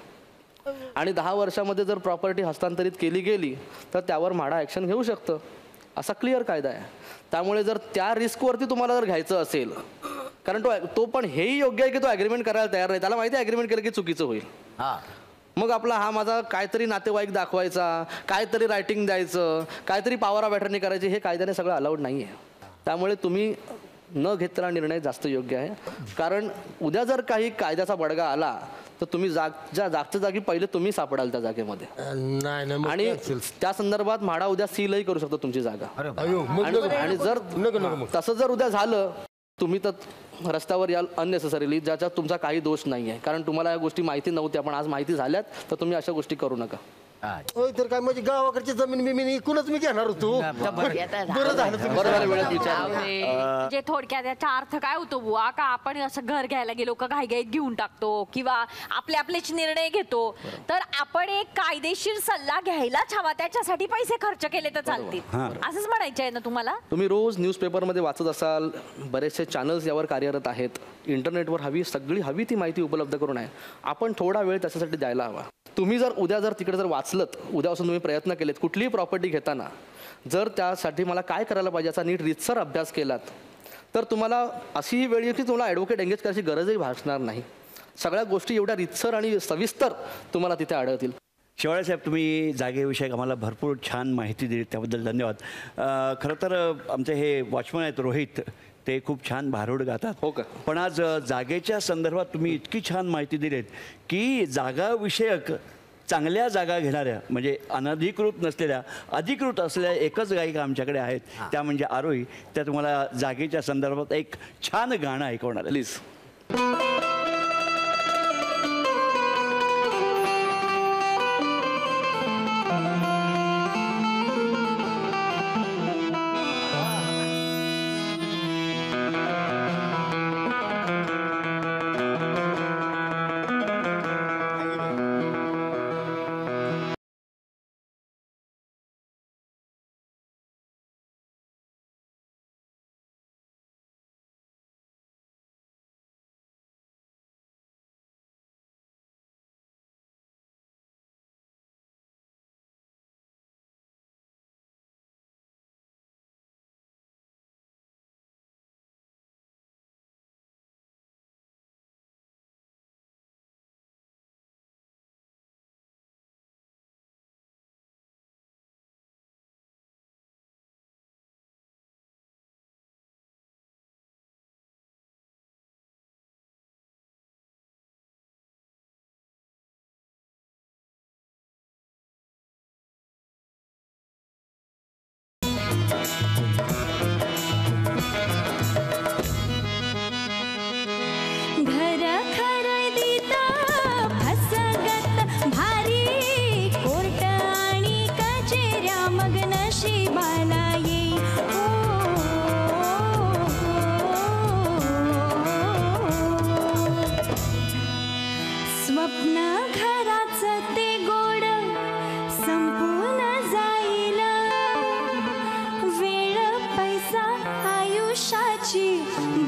आणि 10 वर्षामध्ये जर प्रॉपर्टी हस्तांतरित केली गेली तर त्यावर म्हाडा ॲक्शन घेऊ शकतं, असा क्लिअर कायदा आहे. त्यामुळे जर त्या रिस्कवरती तुम्हाला जर घ्यायचं असेल, कारण तो पण हेही योग्य आहे की तो ॲग्रीमेंट करायला तयार नाही. त्याला माहिती आहे ॲग्रीमेंट केलं की चुकीचं होईल. मग आपला हा माझा काहीतरी नातेवाईक दाखवायचा, काहीतरी रायटिंग द्यायचं, काहीतरी पावर ऑफ अटर्नी करायची, हे कायद्याने सगळं अलाउड नाही आहे. त्यामुळे तुम्ही न घेतलेला निर्णय जास्त योग्य आहे. कारण उद्या जर काही कायद्याचा बडगा आला तर तुम्ही जागच्या जागी पहिले तुम्ही सापडाल त्या जागेमध्ये. आणि त्या संदर्भात म्हाडा उद्या सीलही करू शकतो तुमची जागा. आणि जर तसं जर उद्या झालं तुम्ही तर रस्त्यावर याल अननेसेसरीली, ज्याच्यात तुमचा काही दोष नाही आहे. कारण तुम्हाला या गोष्टी माहिती नव्हत्या, पण आज माहिती झाल्यात तर तुम्ही अशा गोष्टी करू नका. होय तर काय म्हणजे गावाकडची जमीन बिमीन इकूनच मी घेणार होतो. बरं झालं तुम्ही बरं झालं वेळेत विचार. म्हणजे थोडक्यात याचा अर्थ काय होतो बुवा का आपण असं घर घ्यायला गेलो का घाईघाईत घेऊन टाकतो किंवा आपलेच निर्णय घेतो. तर आपण एक कायदेशीर सल्ला घ्यायलाच हवा, त्याच्यासाठी पैसे खर्च केले तर चालतील असंच म्हणायचं आहे ना तुम्हाला. तुम्ही रोज न्यूजपेपरमध्ये वाचत असाल, बरेचसे चॅनल्स यावर कार्यरत आहेत, इंटरनेटवर हवी ती माहिती उपलब्ध करून आहे. आपण थोडा वेळ त्याच्यासाठी द्यायला हवा. तुम्ही जर तिकडे जर वाचलत, उद्यापासून तुम्ही प्रयत्न केलेत कुठलीही प्रॉपर्टी घेताना, जर त्यासाठी मला काय करायला पाहिजे याचा नीट रीतसर अभ्यास केलात तर तुम्हाला अशी वेळ येईल की तुम्हाला ॲडव्होकेट एंगेज करायची गरजही भासणार नाही. सगळ्या गोष्टी एवढ्या रीतसर आणि सविस्तर तुम्हाला तिथे आढळतील. शेवाळे साहेब, तुम्ही जागेविषयी आम्हाला भरपूर छान माहिती दिली, त्याबद्दल धन्यवाद. खरं तर आमचे हे वॉचमन आहेत रोहित, ते खूप छान भारुड गातात. हो का? पण आज जागेच्या संदर्भात तुम्ही इतकी छान माहिती दिलीत की जागाविषयक चांगल्या जागा घेणाऱ्या म्हणजे अनधिकृत नसलेल्या अधिकृत असलेल्या एकच गायिका आमच्याकडे आहेत, त्या म्हणजे आरोही. त्या तुम्हाला जागेच्या संदर्भात एक छान गाणं ऐकवणार. प्लीज.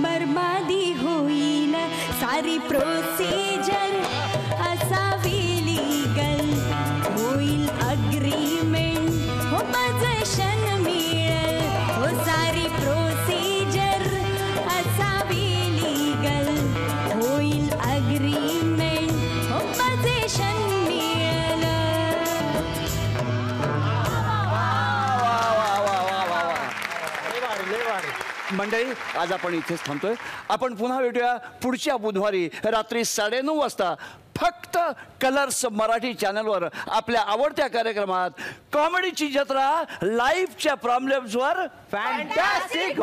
बर्बादी होईल सारी प्रोसिजर असावी लीगल होईल अग्रीमेंट हो पोझिशन मिळेल हो सारी प्रोसिजर असावी लीगल होईल अग्रीमेंट हो पोझिशन मिळेल. मंडळी, आज आपण इथेच थांबतोय. आपण पुन्हा भेटूया पुढच्या बुधवारी रात्री 9:30 वाजता फक्त कलर्स मराठी चॅनलवर आपल्या आवडत्या कार्यक्रमात कॉमेडीची जत्रा लाईफच्या प्रॉब्लेम्सवर. फॅन्टॅस्टिक.